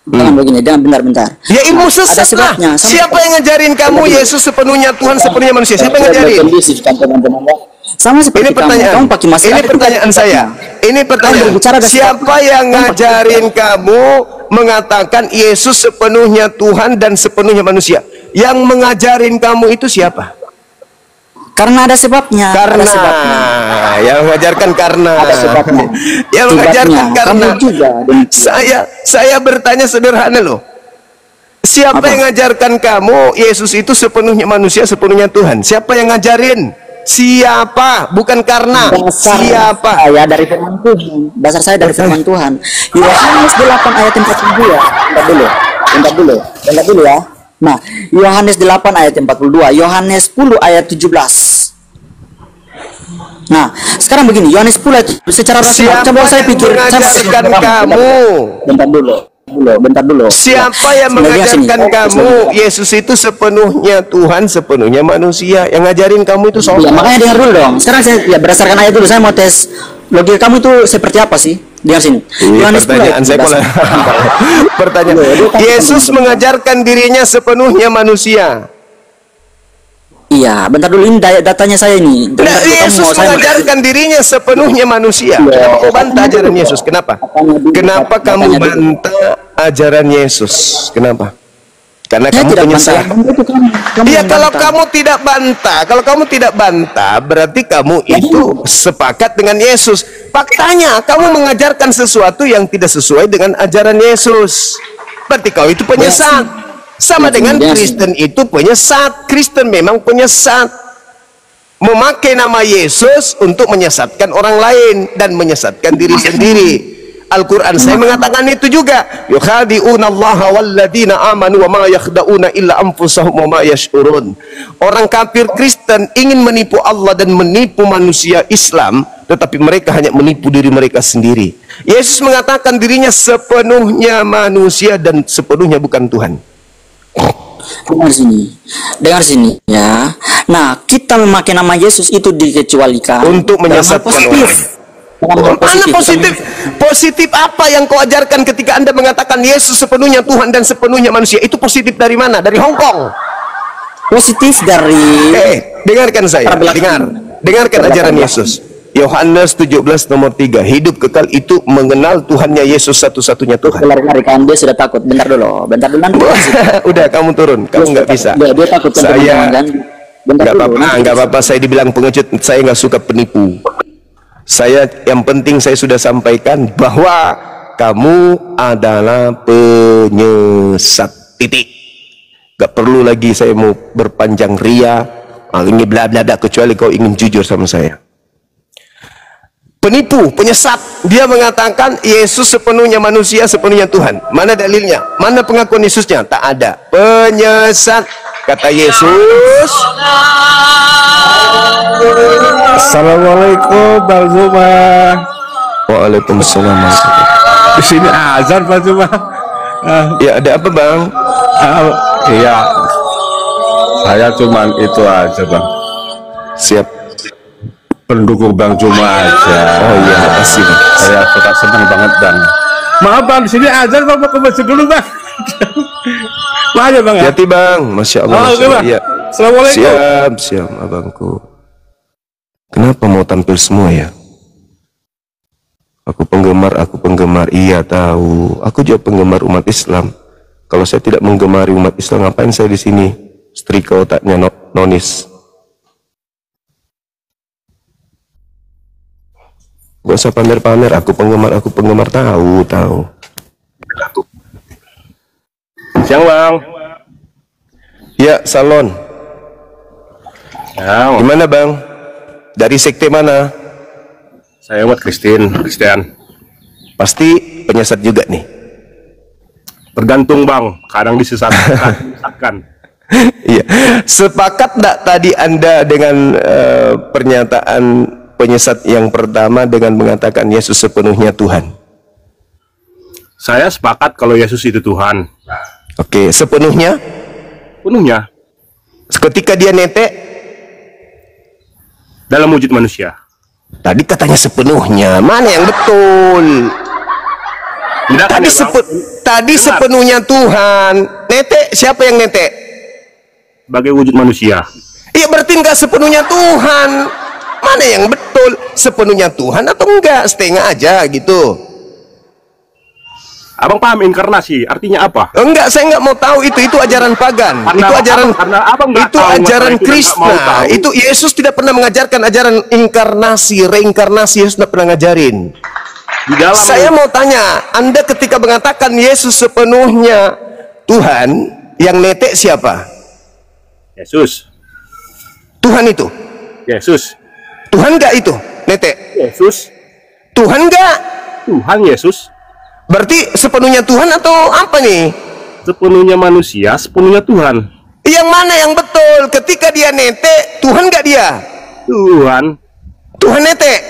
Jangan begini, jangan bentar. Ya ilmu sesat lah. Siapa yang ngajarin kamu Yesus sepenuhnya Tuhan, sepenuhnya manusia? Siapa yang ngajarin? Sama seperti ini pertanyaan. Ini pertanyaan saya. Ini pertanyaan. Siapa yang ngajarin kamu mengatakan Yesus sepenuhnya Tuhan dan sepenuhnya manusia? Yang mengajarin kamu itu siapa? Karena ada sebabnya. Karena ada sebabnya. Yang mengajarkan karena. Ada sebabnya. Yang mengajarkan karena. Juga, saya bertanya sederhana loh. Siapa yang mengajarkan kamu Yesus itu sepenuhnya manusia, sepenuhnya Tuhan? Siapa yang ngajarin? Siapa? Bukan karena. Siapa? Saya dari firman Tuhan. Dasar saya dari firman Tuhan. Yohanes 8 ayat 42. Bentar dulu ya. Nah, Yohanes 8 ayat 42, Yohanes 10 ayat 17. Nah, sekarang begini, Yohanes 10 ayat secara rasional. Coba saya pikir kamu. Bentar dulu. Siapa yang mengajarkan kamu Yesus itu sepenuhnya Tuhan, sepenuhnya manusia? Yang ngajarin kamu itu soal. Ya, makanya dengar dulu dong. Sekarang saya berdasarkan ayat dulu saya mau tes logika kamu itu seperti apa sih? Dengar sini. Pertanyaan saya pertanyaan. Yesus mengajarkan dirinya sepenuhnya manusia. Iya, bentar dulu ini datanya saya ini. Yesus mengajarkan dirinya sepenuhnya manusia. Kenapa kau bantah ajaran Yesus? Kenapa? Kenapa kamu bantah ajaran Yesus? Kenapa? Karena kamu penyesat. Iya, kalau kamu tidak bantah, berarti kamu itu sepakat dengan Yesus. Faktanya, kamu mengajarkan sesuatu yang tidak sesuai dengan ajaran Yesus. Berarti kau itu penyesat. Sama dengan Kristen itu penyesat. Kristen memang penyesat. Memakai nama Yesus untuk menyesatkan orang lain dan menyesatkan diri sendiri. Al-Quran saya mengatakan itu juga. Yukhadi'una Allah walladina amanu wa ma yakhda'una illa anfusahum wa ma yash'urun. Orang kafir Kristen ingin menipu Allah dan menipu manusia Islam, tetapi mereka hanya menipu diri mereka sendiri. Yesus mengatakan dirinya sepenuhnya manusia dan sepenuhnya bukan Tuhan. Dengar sini ya. Nah, kita memakai nama Yesus itu dikecualikan untuk menyesatkan orang. Mana positif apa yang kau ajarkan ketika Anda mengatakan Yesus sepenuhnya Tuhan dan sepenuhnya manusia? Itu positif dari mana? Dari Hong Kong? Positif dari dengarkan saya. Dengarkan ajaran Yesus. Yohanes 17 nomor 3. Hidup kekal itu mengenal Tuhannya Yesus satu-satunya Tuhan. Lari-lari dia sudah takut. Bentar dulu nanti. Udah kamu turun. Kamu nggak bisa. Dia takut. Saya nggak apa-apa. Saya dibilang pengecut. Saya nggak suka penipu. Yang penting saya sudah sampaikan bahwa kamu adalah penyesat. Titik. Gak perlu lagi saya mau berpanjang ria. Ini bla bla bla, kecuali kau ingin jujur sama saya. Penipu, penyesat. Dia mengatakan Yesus sepenuhnya manusia, sepenuhnya Tuhan. Mana dalilnya? Mana pengakuan Yesusnya? Tak ada. Penyesat. Kata Yesus. Assalamualaikum Bang Zuma. Waalaikumsalam. Di sini azan Bang Zuma. Ya, ada apa Bang? Iya, saya cuman itu aja Bang. Siap. Pendukung Bang Zuma aja. Oh iya, makasih Bang. Saya suka senang banget Bang. Maaf Bang, di sini azan Bang, mau ke masjid dulu Bang. Maaf ya Bang. Hati Bang, Masya Allah. Masya Allah. Ya. Assalamualaikum. Siap abangku. Kenapa mau tampil semua ya? Aku penggemar. Iya tahu. Aku juga penggemar umat Islam. Kalau saya tidak menggemari umat Islam, ngapain saya di sini? Setrika otaknya nonis. Gak usah pamer-pamer. Aku penggemar tahu. Siang Bang. Ya, Salon. Ya, Gimana Bang? Dari sekte mana? saya umat Kristen. Pasti penyesat juga nih. Tergantung Bang, kadang disesatkan. Iya. Sepakat enggak tadi Anda dengan pernyataan penyesat yang pertama dengan mengatakan Yesus sepenuhnya Tuhan? Saya sepakat kalau Yesus itu Tuhan. Oke, sepenuhnya? Penuhnya Ketika dia netek, dalam wujud manusia. tadi katanya sepenuhnya. Mana yang betul? Tidak kan Tadi, ya, Bang? tadi Benar. sepenuhnya Tuhan. Netek, siapa yang netek? Sebagai wujud manusia. Iya, berarti enggak sepenuhnya Tuhan. Mana yang betul? Sepenuhnya Tuhan atau enggak? Setengah aja gitu. Abang paham inkarnasi artinya apa? Enggak, saya enggak mau tahu itu. Itu ajaran pagan. Karena itu ajaran karena abang nggak itu tahu, ajaran maka itu nggak mau Krishna. tahu. Itu Yesus tidak pernah mengajarkan ajaran inkarnasi, reinkarnasi. Yesus tidak pernah ngajarin. Di dalam Saya mau tanya, Anda ketika mengatakan Yesus sepenuhnya Tuhan, yang netek siapa? Yesus. Tuhan itu. Yesus. Tuhan enggak itu? Netek. Yesus. Tuhan enggak? Tuhan Yesus. Berarti sepenuhnya Tuhan atau apa nih? Sepenuhnya manusia, sepenuhnya Tuhan. Yang mana yang betul? Ketika dia netek, Tuhan enggak dia? Tuhan. Tuhan netek.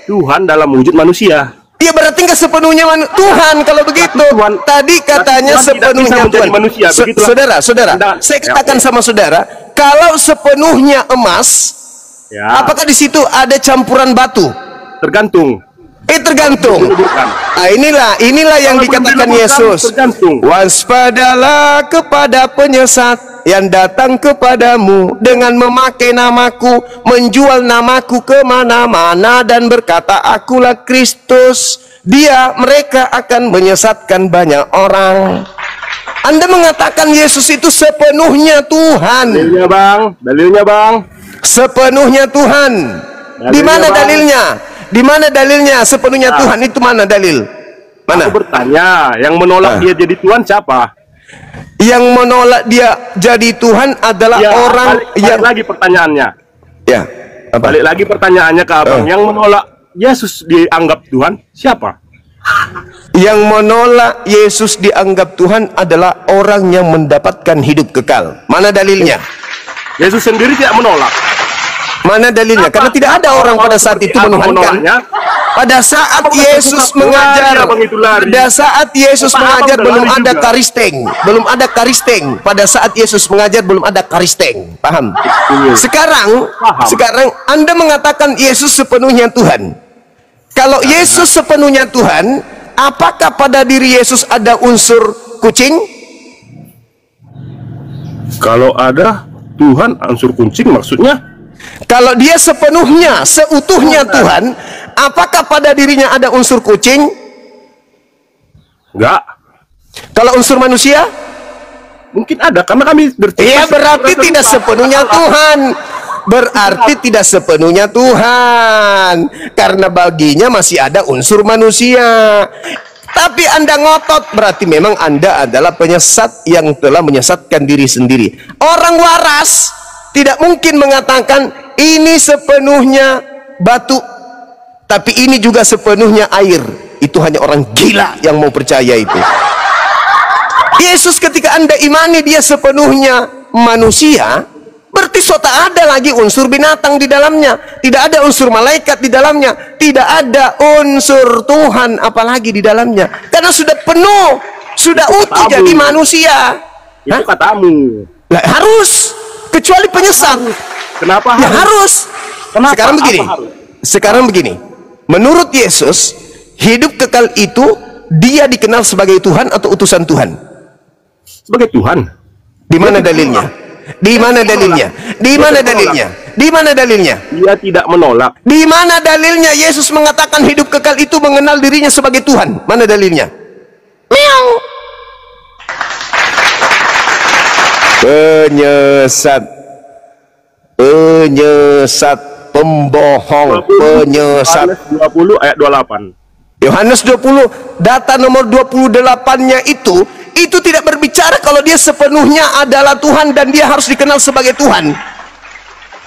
Tuhan dalam wujud manusia. Iya, berarti enggak sepenuhnya Tuhan kalau begitu. Tuhan, Tadi katanya Tuhan tidak sepenuhnya bisa menjadi Tuhan. manusia, begitulah. Saudara, Tidak. saya Ya, katakan oke. sama saudara, kalau sepenuhnya emas, Ya. apakah di situ ada campuran batu? Tergantung. Tergantung. Bukan. Nah, inilah yang Kalau dikatakan belum Yesus. tergantung. Waspadalah kepada penyesat yang datang kepadamu dengan memakai namaku, menjual namaku kemana-mana dan berkata, akulah Kristus. Mereka akan menyesatkan banyak orang. Anda mengatakan Yesus itu sepenuhnya Tuhan. Dalilnya bang. Sepenuhnya Tuhan. Di mana Bang. dalilnya? Di mana dalilnya sepenuhnya Nah. Tuhan? Itu mana dalil? Mana? Aku bertanya, yang menolak dia jadi Tuhan siapa? Yang menolak dia jadi Tuhan adalah Ya, orang balik lagi pertanyaannya. ya apa? Balik lagi pertanyaannya ke abang. Yang menolak Yesus dianggap Tuhan siapa? Yang menolak Yesus dianggap Tuhan adalah orang yang mendapatkan hidup kekal. Mana dalilnya? Yesus sendiri tidak menolak. Mana dalilnya? Karena tidak ada orang pada saat itu menuhankan. Pada saat Yesus mengajar, pada saat Yesus mengajar belum ada karisteng, belum ada karisteng. Pada saat Yesus mengajar belum ada karisteng. Paham? Sekarang Anda mengatakan Yesus sepenuhnya Tuhan. Kalau Yesus sepenuhnya Tuhan, apakah pada diri Yesus ada unsur kucing? Kalau ada Tuhan unsur kucing maksudnya? Kalau dia sepenuhnya, seutuhnya Tuhan, apakah pada dirinya ada unsur kucing? Enggak. Kalau unsur manusia? Mungkin ada karena kami Iya, berarti tidak sepenuhnya Tuhan. Berarti tidak sepenuhnya Tuhan. Karena baginya masih ada unsur manusia. Tapi Anda ngotot, berarti memang Anda adalah penyesat yang telah menyesatkan diri sendiri. Orang waras tidak mungkin mengatakan ini sepenuhnya batu, tapi ini juga sepenuhnya air. Itu hanya orang gila yang mau percaya itu. Yesus ketika Anda imani dia sepenuhnya manusia, berarti tak ada lagi unsur binatang di dalamnya, tidak ada unsur malaikat di dalamnya, tidak ada unsur Tuhan apalagi di dalamnya, karena sudah penuh, sudah utuh jadi manusia. Itu katamu. Lah, harus, kecuali penyesat. Kenapa Ya harus? harus. Kenapa? Sekarang begini. Apa harus? Sekarang begini. Menurut Yesus, hidup kekal itu dia dikenal sebagai Tuhan atau utusan Tuhan? Sebagai Tuhan. Di mana dalilnya? Di mana dalilnya? Di mana dalilnya? Di mana dalilnya? Dia tidak menolak. Di mana dalilnya Yesus mengatakan hidup kekal itu mengenal dirinya sebagai Tuhan? Mana dalilnya? Meow. Penyesat, penyesat, pembohong, penyesat. Yohanes 20 ayat 28. Yohanes 20, data nomor 28-nya itu itu tidak berbicara kalau dia sepenuhnya adalah Tuhan dan dia harus dikenal sebagai Tuhan.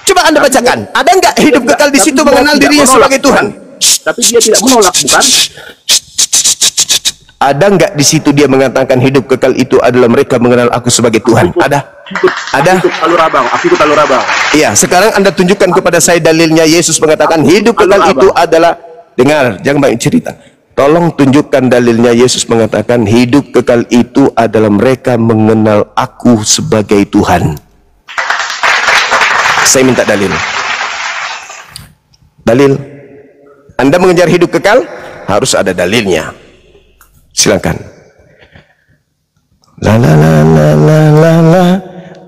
Coba Anda bacakan, ada nggak hidup kekal di situ mengenal dirinya sebagai Tuhan? Tapi dia tidak menolak, bukan? Ada nggak di situ dia mengatakan hidup kekal itu adalah mereka mengenal aku sebagai Tuhan? Ada? Ada? Aku ikut alur abang. Iya, sekarang Anda tunjukkan kepada saya dalilnya Yesus mengatakan hidup kekal itu adalah, dengar, jangan banyak cerita. Tolong tunjukkan dalilnya Yesus mengatakan hidup kekal itu adalah mereka mengenal aku sebagai Tuhan. Saya minta dalil. Dalil. Anda mengejar hidup kekal harus ada dalilnya. Silakan. La la la la la la la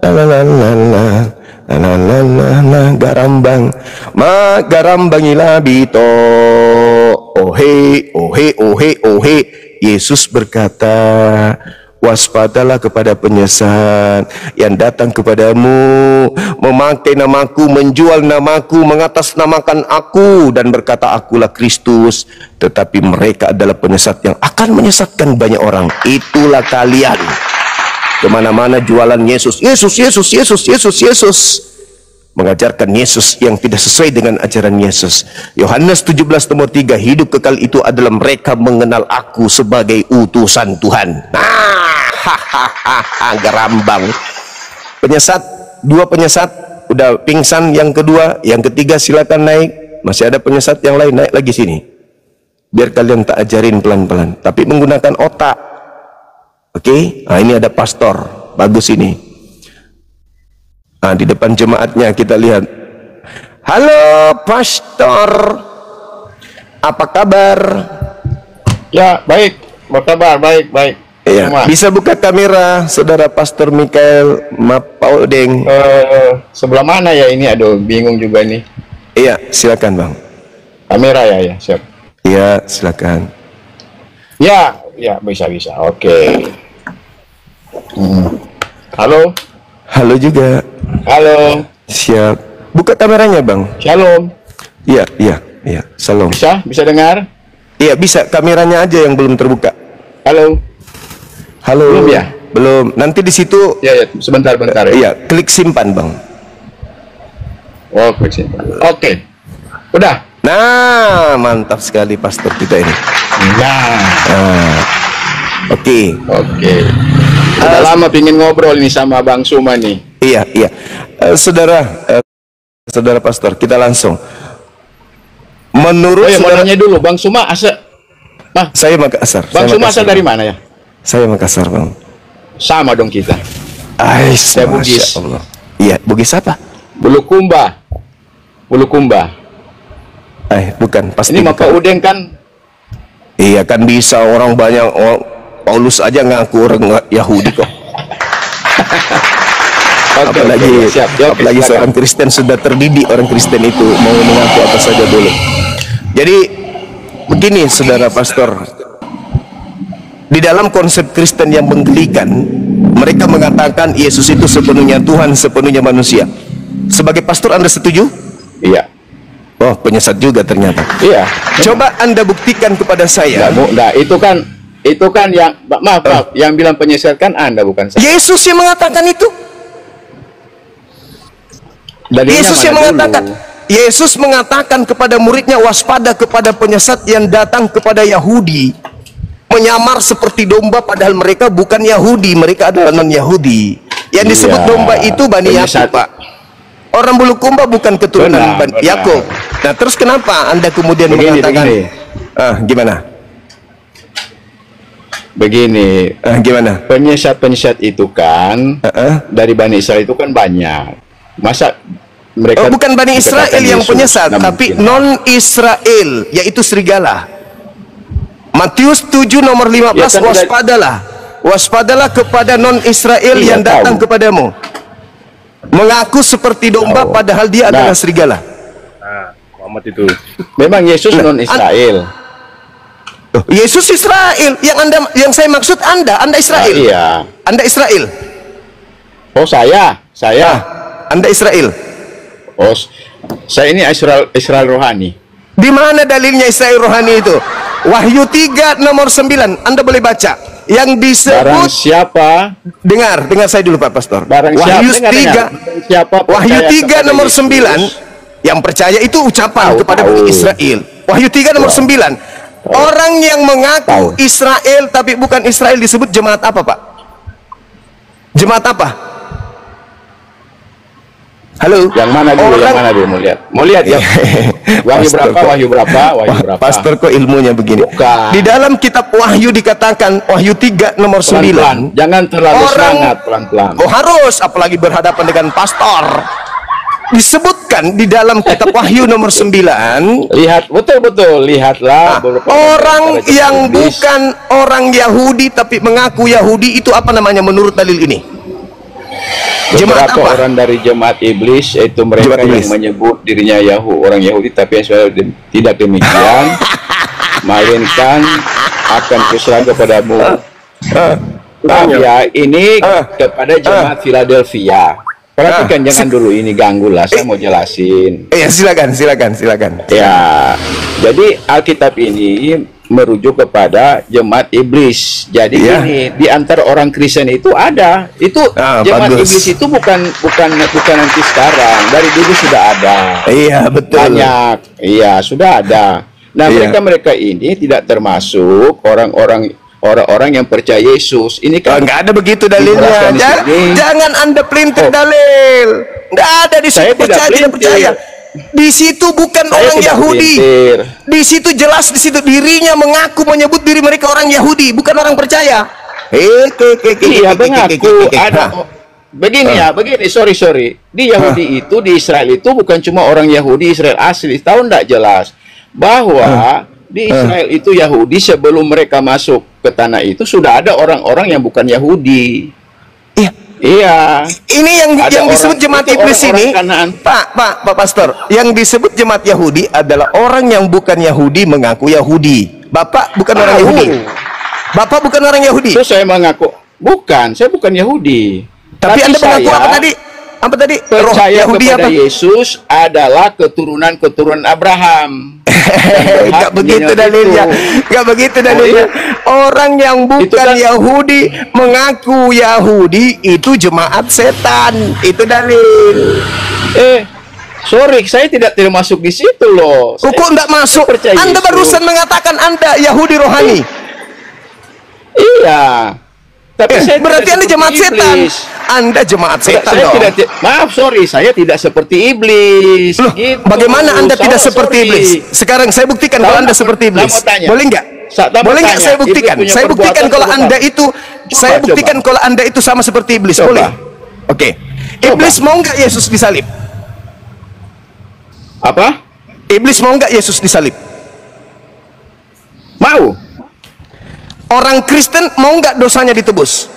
la la la la la la la la garambang ma garambangilah bito ohe ohe ohe ohe. Yesus berkata, waspadalah kepada penyesat yang datang kepadamu, memakai namaku, menjual namaku, mengatasnamakan aku dan berkata akulah Kristus, tetapi mereka adalah penyesat yang akan menyesatkan banyak orang. Itulah kalian, kemana-mana jualan Yesus, Yesus, Yesus, Yesus, Yesus, Yesus, mengajarkan Yesus yang tidak sesuai dengan ajaran Yesus. Yohanes 17:3, hidup kekal itu adalah mereka mengenal aku sebagai utusan Tuhan. Gerambang. Penyesat, 2 penyesat udah pingsan, yang kedua, yang ketiga silakan naik. Masih ada penyesat yang lain, naik lagi sini. Biar kalian tak ajarin pelan-pelan, tapi menggunakan otak. Oke? Nah, ini ada pastor, bagus ini. Nah, di depan jemaatnya kita lihat. Halo pastor, apa kabar? Ya, baik. Berkabar, baik. Iya, bisa buka kamera saudara Pastor Mikael Mapaudeng. Sebelah mana ya ini? Aduh, bingung juga nih. Iya, silakan Bang. Kamera ya, siap. Iya, silakan. Ya, bisa. Oke. Halo. Halo juga. Halo. Siap. Buka kameranya, Bang. Shalom. Iya. Salam. Bisa dengar? Iya, bisa. Kameranya aja yang belum terbuka. Halo. Belum ya? Belum. Nanti di situ. Ya, sebentar ya. Iya, klik simpan, Bang. Oh, klik simpan. Oke. Udah. Nah, mantap sekali pastor kita ini. Oke. Udah lama pingin ngobrol ini sama Bang Suma nih. Iya. Saudara pastor, kita langsung. Menurut mau nanya dulu, Bang Suma asal. Nah, saya Makassar. Bang Suma asal dari mana ya? Saya Makassar, Bang. Sama dong kita. Saya Bugis. Allah. Iya, Bugis apa? Bulukumba. Bukan, pasti. Ini Maka Udeng kan? Iya, kan bisa orang banyak. Paulus aja ngaku orang Yahudi kok. Apalagi seorang Kristen sudah terdidik, orang Kristen itu mau mengaku apa saja boleh. Jadi begini, saudara pastor. Di dalam konsep Kristen yang menggelikan, mereka mengatakan Yesus itu sepenuhnya Tuhan, sepenuhnya manusia. Sebagai pastor Anda setuju? Iya. Oh, penyesat juga ternyata. Iya. Coba Anda buktikan kepada saya. Itu kan yang maaf, yang bilang penyesat kan Anda, bukan saya. Yesus yang mengatakan itu. Yesus mengatakan kepada muridnya, waspada kepada penyesat yang datang kepada Yahudi, menyamar seperti domba padahal mereka bukan Yahudi, mereka adalah non-Yahudi. Yang disebut domba itu Bani Yakub, Pak. Orang Bulukumba bukan keturunan Bani Yakub. Nah, terus kenapa Anda kemudian mengatakan gimana? Begini, gimana? Penyesat itu kan dari Bani Israel itu kan banyak. Masa mereka bukan Bani Israel yang penyesat, tapi non-Israel, yaitu serigala. Matius 7 nomor 15, waspadalah kepada non-Israel yang datang kepadamu, mengaku seperti domba padahal dia adalah serigala. Muhammad itu memang Yesus non-Israel. Yesus Israel, yang saya maksud Anda Israel. Iya. Anda Israel. Oh, saya. Anda Israel. Oh, saya ini Israel rohani. Di mana dalilnya Israel rohani itu? Wahyu 3 nomor 9. Anda boleh baca. yang Barang disebut, siapa, dengar saya dulu Pak Pastor. barang Wahyu siapa, dengar. 3, Barang siapa Wahyu percaya 3 kepada nomor Yesus, 9, yang percaya itu ucapan Tahu, kepada tahu. Bani Israel. Wahyu 3 nomor 9. Orang yang mengaku Tahu. Israel tapi bukan Israel disebut jemaat apa, Pak? Jemaat apa? Halo? Yang mana dulu? Yang mana dulu? Mau lihat ya? Wahyu Pastor, berapa? kok- Wahyu berapa? Wahyu berapa? Pastor kok ilmunya begini? Bukan. Di dalam kitab Wahyu dikatakan, Wahyu 3 nomor 9. Pelan-pelan. Jangan terlalu Orang- semangat, pelan-pelan. Oh harus, apalagi berhadapan dengan pastor. Disebutkan di dalam kitab Wahyu nomor 9, Lihat, betul-betul. Lihatlah. beberapa orang antara yang jemaat iblis. bukan orang Yahudi tapi mengaku Yahudi itu apa namanya menurut dalil ini? Jemaat Beberapa apa? orang dari jemaat iblis, yaitu mereka Jemaat iblis. yang menyebut dirinya orang Yahudi, tapi yang sebenarnya tidak demikian, melainkan akan kuserahkan kepadamu. Tapi ya, ini kepada jemaat Philadelphia. Perhatikan, jangan dulu ini ganggu lah, saya mau jelasin. Ya silakan. Ya, jadi Alkitab ini merujuk kepada jemaat iblis. Jadi Ya. ini di antara orang Kristen itu ada. Itu jemaat bagus. iblis itu bukan nanti sekarang. Dari dulu sudah ada. Iya betul. Banyak. Iya, sudah ada. Nah, Iya. mereka ini tidak termasuk orang-orang yang percaya Yesus. Ini Oh, kan nggak ada begitu dalilnya. Dijelaskan di sini. Jangan Anda pelintir Oh. dalil. Nggak ada di situ Saya tidak percaya tidak pelintir. percaya. Di situ bukan Saya orang tidak Yahudi. pelintir. Di situ jelas, di situ dirinya mengaku menyebut diri mereka orang Yahudi, bukan orang percaya. Iya, mengaku ada. Begini ya, begini. Sorry. Di Yahudi itu, di Israel itu bukan cuma orang Yahudi Israel asli. Tahu nggak jelas bahwa di Israel itu Yahudi sebelum mereka masuk ke tanah itu sudah ada orang-orang yang bukan Yahudi. Iya. Iya. Ini yang Ada disebut orang- jemaat itu iblis orang-orang ini, Kanaan. Pak Pastor, yang disebut jemaat Yahudi adalah orang yang bukan Yahudi mengaku Yahudi. Bapak bukan orang Tahu. Yahudi. Bapak bukan orang Yahudi. Itu saya mengaku bukan, saya bukan Yahudi. Tapi Anda mengaku saya apa tadi? Apa tadi? Roh percaya Yahudi kepada apa? Yesus adalah keturunan Abraham. Enggak begitu dalilnya. Enggak begitu dalilnya. Orang yang bukan kan- Yahudi mengaku Yahudi itu jemaat setan. Itu dalil. Sorry, saya tidak termasuk di situ loh. Kok enggak masuk? percaya Anda Yesus. barusan mengatakan Anda Yahudi rohani. Iya. Tapi saya Berarti tidak Anda seperti jemaat setan. iblis. Anda jemaat setan Saya dong. tidak, maaf, sorry, saya tidak seperti iblis. Loh, Gitu. bagaimana Anda tidak Sorry. seperti iblis? Sekarang saya buktikan kalau Anda seperti iblis. Mau tanya. Boleh nggak? Mau Boleh nggak tanya, saya iblis buktikan? punya Saya buktikan perbuatan kalau apa? Anda itu, saya coba. buktikan kalau Anda itu sama seperti iblis. Coba. Boleh? Oke. Iblis mau nggak Yesus disalib? Apa? Iblis mau nggak Yesus disalib? Mau? Orang Kristen mau nggak dosanya ditebus?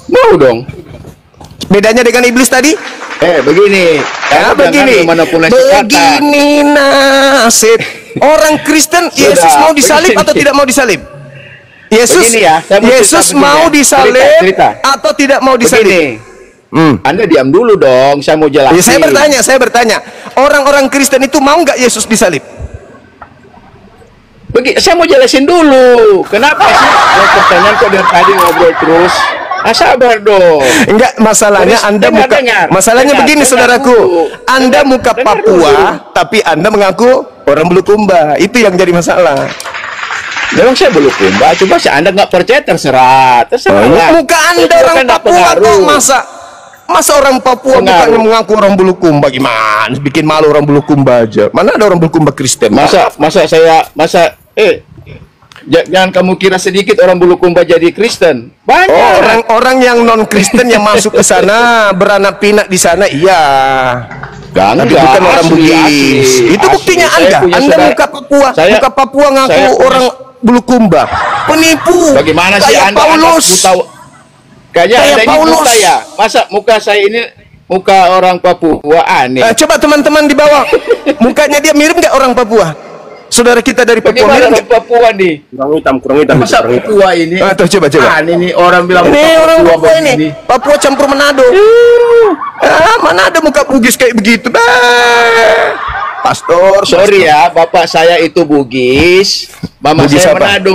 Mau dong. Bedanya dengan iblis tadi? Begini. Ya, Kamu begini. jangan memanipulasi kata. Begini nasib. Orang Kristen Yesus mau disalib begini. atau tidak mau disalib? Yesus Begini ya, saya mau Yesus cerita mau begini ya. disalib Cerita. atau tidak mau disalib? Begini. Anda diam dulu dong, saya mau jelasin. Ya, saya bertanya. Orang-orang Kristen itu mau nggak Yesus disalib? Saya mau jelasin dulu. Kenapa sih pertanyaan kok dari tadi ngobrol terus? Sabar dong. Enggak, masalahnya Terus, Anda dengar, muka dengar. masalahnya Dengar, begini dengar saudaraku. dulu. Anda Dengar, muka dengar Papua, dulu. tapi Anda mengaku orang Bulukumba. Itu yang jadi masalah. Memang saya belum kumba, coba sih Anda nggak percaya terserah lah. Muka Anda Itu orang kan nggak Papua kok pengaruh. masa orang Papua Pengaruh. bukannya mengaku orang Bulukumba, gimana? Bikin malu orang Bulukumba aja. Mana ada orang Bulukumba Kristen? Jangan kamu kira sedikit orang Bulukumba jadi Kristen. Banyak. Orang-orang yang non Kristen yang masuk ke sana beranak pinak di sana, iya. Tapi Enggak, bukan orang asli, Bugis. asli, Itu asli. buktinya Saya Anda. punya Anda saudara- muka Papua ngaku saya punya- orang Bulukumba. Penipu. Bagaimana sih Kayak Anda Paulus. buta? Kayaknya Kayak Anda ini Paulus. buta ya. Masa muka saya ini muka orang Papua aneh. Coba teman-teman di bawah. Mukanya dia mirip nggak orang Papua? Saudara kita dari Papua Bagaimana mirip orang nggak? Papua nih? kurang hitam. Masa Papua ini? Tuh, coba. Aneh nih orang bilang Ini muka orang Papua ini. begini. Papua campur Manado. Mana ada muka Bugis kayak begitu? Pastor. Sorry ya, bapak saya itu Bugis, mama Bugis saya apa? Manado.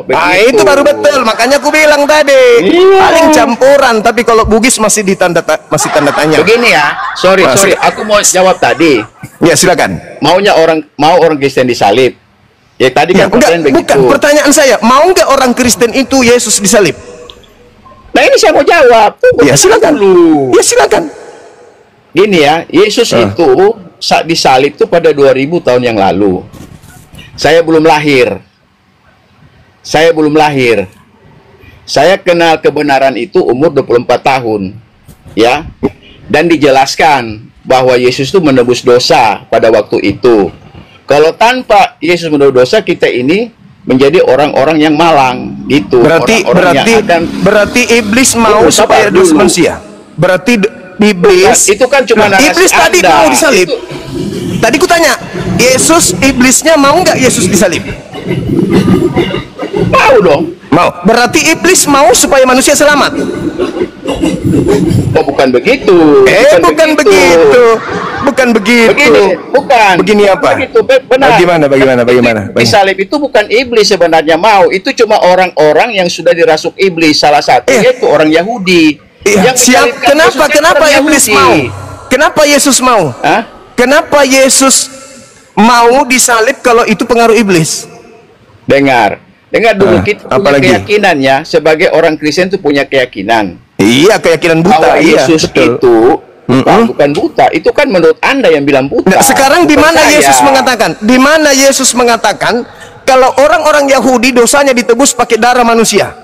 Nah, Begitu. itu baru betul. Makanya aku bilang tadi. Iya. Paling campuran, tapi kalau Bugis masih masih tanda tanya. Begini ya, sorry, aku mau jawab tadi. Ya, silakan. Mau orang Kristen disalib. Ya tadi Ya, kan pertanyaan begitu. bukan pertanyaan saya. Mau nggak orang Kristen itu Yesus disalib? Nah ini saya mau jawab. Tunggu Ya, silakan. dulu. Ya, silakan. Gini ya, Yesus itu saat disalib itu pada 2000 tahun yang lalu. Saya belum lahir. Saya kenal kebenaran itu umur 24 tahun. Ya. Dan dijelaskan bahwa Yesus itu menebus dosa pada waktu itu. Kalau tanpa Yesus menebus dosa, kita ini menjadi orang-orang yang malang gitu. Berarti iblis mau Tunggu, supaya sabar dosa dulu. manusia. Berarti iblis Itu kan cuma narasi iblis tadi Anda. mau disalib. Itu- Tadi kutanya, Yesus iblisnya mau nggak Yesus disalib? Mau dong. Mau. Berarti iblis mau supaya manusia selamat. Oh, bukan begitu. Bukan begitu. Bukan begitu. Begini, bukan. Begini apa? Begitu, benar. Bagaimana? Disalib itu bukan iblis sebenarnya mau. Itu cuma orang-orang yang sudah dirasuk iblis. Salah satunya itu orang Yahudi. Iya, siap. mencalibkan Yesus itu Kenapa orang iblis Yahudi. mau? Kenapa Yesus mau? Hah? Kenapa Yesus mau disalib kalau itu pengaruh iblis? Dengar dulu, kita punya apalagi? keyakinan ya. Sebagai orang Kristen itu punya keyakinan. Iya, keyakinan buta. Bahwa Iya, Yesus betul. itu bukan buta. Itu kan menurut Anda yang bilang buta. Nah, sekarang di bukan mana saya. Yesus mengatakan? Di mana Yesus mengatakan kalau orang-orang Yahudi dosanya ditebus pakai darah manusia?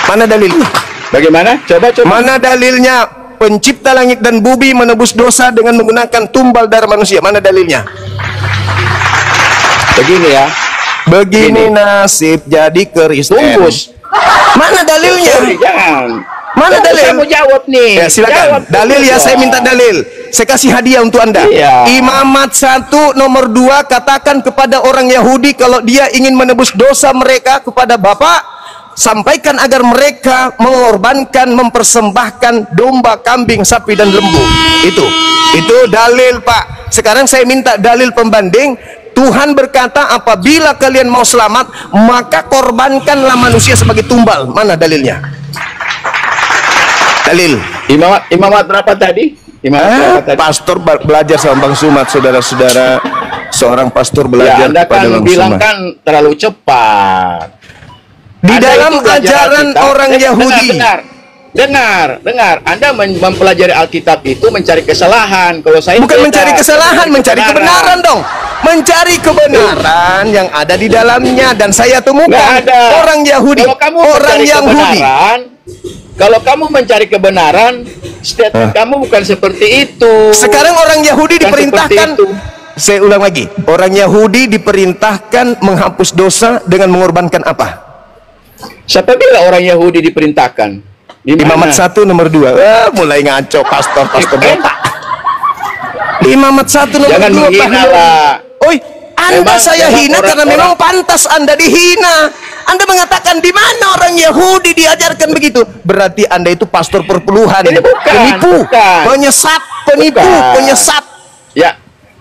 Mana dalilnya? Bagaimana? Coba. Mana dalilnya? Pencipta langit dan bumi menebus dosa dengan menggunakan tumbal darah manusia. Mana dalilnya? Begini ya. Begini nasib jadi Kristen. Tunggus. Mana dalilnya? Sorry, jangan. Mana Tunggu, dalil? Saya mau jawab nih. Ya, silakan. Jawab Dalil dulu ya, saya dong. minta dalil. Saya kasih hadiah untuk Anda. Iya. Imamat 1 nomor 2 katakan kepada orang Yahudi kalau dia ingin menebus dosa mereka kepada Bapa, sampaikan agar mereka mengorbankan, mempersembahkan domba, kambing, sapi dan lembu. Itu dalil, Pak. Sekarang saya minta dalil pembanding. Tuhan berkata apabila kalian mau selamat, maka korbankanlah manusia sebagai tumbal. Mana dalilnya? Dalil. Imamat berapa tadi? Imamat berapa tadi? Pastor belajar sama Bang Sumat, saudara-saudara. Seorang pastor Ya, belajar Anda kepada kan Bang bilang Sumat. kan terlalu cepat. Di Anda dalam itu belajar ajaran Alkitab. orang Yahudi. Dengar. Anda mempelajari Alkitab itu mencari kesalahan. Kalau saya Bukan beda. mencari kesalahan, mencari kebenaran dong. Mencari kebenaran yang ada di dalamnya, dan saya temukan Nggak ada. orang Yahudi. Kalau kamu Orang mencari Yahudi. kebenaran, kalau kamu mencari kebenaran, statement kamu bukan seperti itu. Sekarang orang Yahudi Bukan diperintahkan. seperti itu. Saya ulang lagi. Orang Yahudi diperintahkan menghapus dosa dengan mengorbankan apa? Siapa bilang orang Yahudi diperintahkan? Di mana? Imamat 1 nomor 2. Mulai ngaco pastor botak. Imamat 1 nomor Jangan 2. menghina lah. Oi, Anda Memang- saya memang hina karena orang-orang- memang pantas Anda dihina. Anda mengatakan di mana orang Yahudi diajarkan begitu? Berarti Anda itu pastor perpuluhan, Ini bukan, penipu, bukan. penyesat, penipu, Bukan. penyesat. Ya,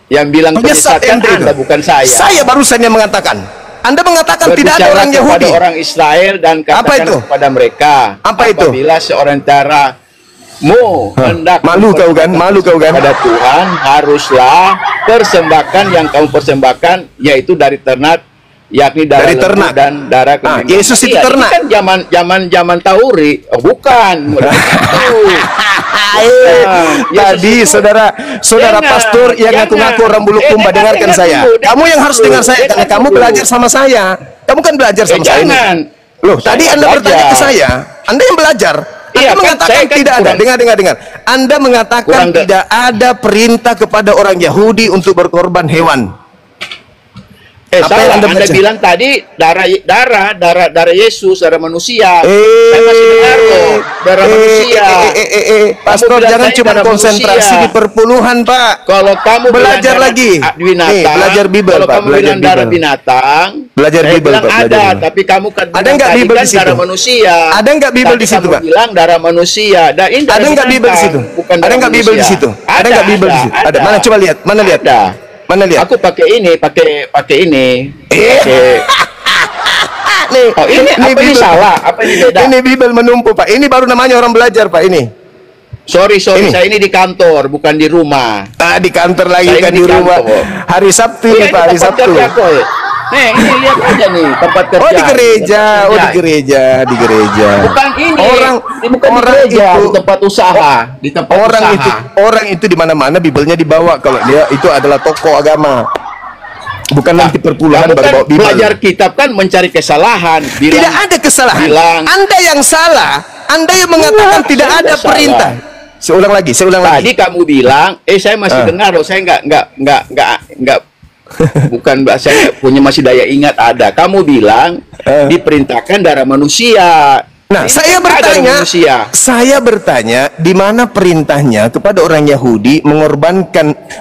yang bilang Penyesat penyesatkan ente itu. Anda bukan saya. Saya barusan yang mengatakan. Anda mengatakan tidak ada Berbicara orang kepada Yahudi. orang Israel dan katakan Apa itu? kepada mereka, Apa itu? apabila seorang taramu hendak Malu kau kan? Malu kau kan? pada Tuhan, haruslah persembahkan yang kamu persembahkan yaitu dari ternak, yakni darah Dari lembu ternak. dan darah kambing. Yesus itu Iya, ini ternak. kan zaman Tauri. Oh, bukan. Tadi Yesus itu- saudara Jangan, pastor yang ngaku-ngaku orang bulu kumba, dengarkan dengar saya. dulu, Kamu yang harus dengar saya karena kamu dulu. belajar sama saya. Kamu kan belajar sama saya. ini. Jangan. Loh, Saya tadi Anda belajar. bertanya ke saya. Anda yang belajar. Anda Iya, kan, mengatakan saya kan tidak ada. kurang- Dengar. Anda mengatakan Kurang de- tidak ada perintah kepada orang Yahudi untuk berkorban hewan. Apa yang Salah. Anda Anda baca? bilang tadi darah Yesus, darah manusia. Saya masih dengar loh, darah manusia. Pastor, bilang jangan saya cuma darah konsentrasi manusia. di perpuluhan, Pak. Kalau kamu Belajar bilang darah lagi. binatang, Nih, belajar Bible, kalau Pak, kamu belajar bilang darah Bible. binatang, Belajar saya Bible, bilang Pak, belajar ada, Bible. tapi kamu kan Ada nggak tadi Bible kan di situ? darah manusia. Ada nggak Bible Tadi di situ, kamu Pak? bilang darah manusia. Ini darah Ada nggak Bible di binatang, situ? bukan Ada darah nggak Bible di manusia. situ? Ada nggak Bible di situ? Ada. Mana coba lihat? Mana lihat? Ada. Mana lihat? Aku pakai ini. Eh. Nih, Oh, ini apa ini Bible. salah? Apa ini beda? Ini Bible menumpuk, Pak. Ini baru namanya orang belajar, Pak. Ini. Sorry, Ini. saya ini di kantor, bukan di rumah. Di kantor lagi Saya kan ini di di rumah. kantor. Hari Sabtu Iya, nih, ini Pak. Hari tempat Sabtu. kerja, Koy. Nih, ini lihat aja nih tempat kerja. Oh, di gereja. Tempat Oh, di kerja. gereja, di gereja. Bukan ini. Orang Ini bukan orang di gereja, itu di tempat usaha, di tempat orang usaha. orang itu di mana-mana Biblenya dibawa kalau dia itu adalah tokoh agama. Bukan nanti perpuluhan Kamu baru kan bawa Bible. belajar kitab kan mencari kesalahan. Bilang, Tidak ada kesalahan. bilang. Anda yang salah. Anda yang mengatakan Enggak, tidak saya ada enggak salah. perintah. Saya ulang lagi. Tadi kamu bilang, saya masih dengar loh, saya nggak bukan Mbak, saya punya masih daya ingat ada. Kamu bilang diperintahkan darah manusia. Nah, Ini saya kan darah manusia. bertanya, di mana perintahnya kepada orang Yahudi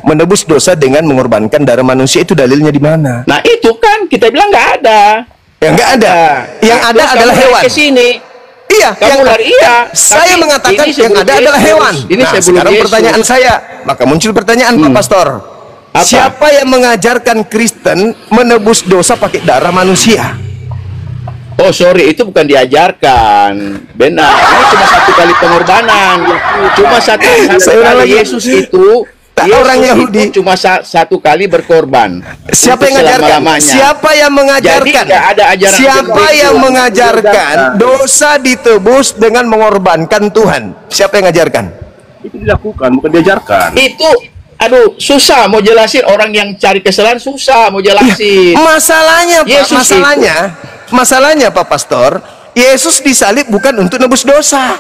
menebus dosa dengan mengorbankan darah manusia, itu dalilnya di mana? Nah itu kan kita bilang nggak ada. Ya nggak ada. Yang Nah, ada terus adalah kamu hewan. lari ke sini. Iya, Kamu lari, iya. Saya Tapi mengatakan ini yang sebelum ada adalah Yesus. hewan. Ini Nah, sebelum sekarang Yesus. pertanyaan saya, maka muncul pertanyaan Pak Pastor. Apa? Siapa yang mengajarkan Kristen menebus dosa pakai darah manusia? Oh sorry, itu bukan diajarkan. Benar. Ini cuma satu kali pengorbanan. Cuma satu Saya ulang kali lagi. Yesus itu. Tak, Yesus orang Yahudi. itu cuma satu kali berkorban. Siapa Untuk yang mengajarkan? selama-lamanya. Siapa yang mengajarkan? Jadi nggak ada ajaran Siapa seperti yang itu. mengajarkan dosa ditebus dengan mengorbankan Tuhan? Siapa yang mengajarkan? Itu dilakukan, bukan diajarkan. Itu, aduh, susah mau jelasin. Orang yang cari kesalahan susah mau jelasin. Masalahnya, Pak, Yesus masalahnya Pak Pastor, Yesus disalib bukan untuk nebus dosa.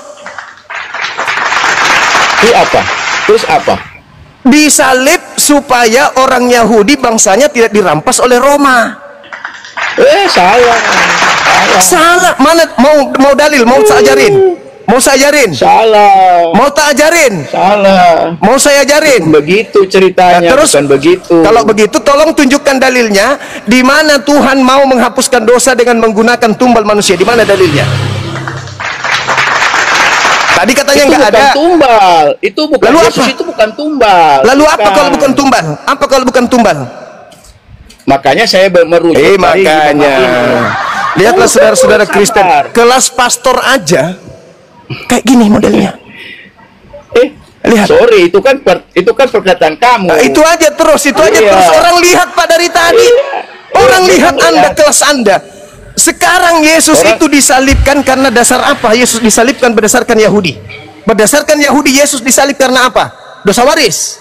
Itu apa? Terus apa? Disalib supaya orang Yahudi bangsanya tidak dirampas oleh Roma. Salah. Salah. Mana mau dalil? Mau saya ajarin? Mau saya ajarin? Salah. Mau tak ajarin? Salah. Mau saya ajarin? Begitu ceritanya, Nah, terus bukan begitu. Kalau begitu tolong tunjukkan dalilnya di mana Tuhan mau menghapuskan dosa dengan menggunakan tumbal manusia. Di mana dalilnya? Tadi katanya itu nggak bukan ada. tumbal. Itu bukan Lalu Yesus, apa? itu bukan tumbal. Lalu apa kalau bukan tumbal? Apa kalau bukan tumbal? Makanya saya merujuk dari Makanya lihatlah saudara-saudara Kristen, sabar. kelas pastor aja kayak gini modelnya. Lihat. Sorry, itu kan perkataan kamu. Nah, itu aja terus. Iya. Orang lihat Pak dari tadi. Orang lihat Anda, kelas Anda. Sekarang Yesus itu disalibkan karena dasar apa? Yesus disalibkan berdasarkan Yahudi. Berdasarkan Yahudi Yesus disalib karena apa? Dosa waris.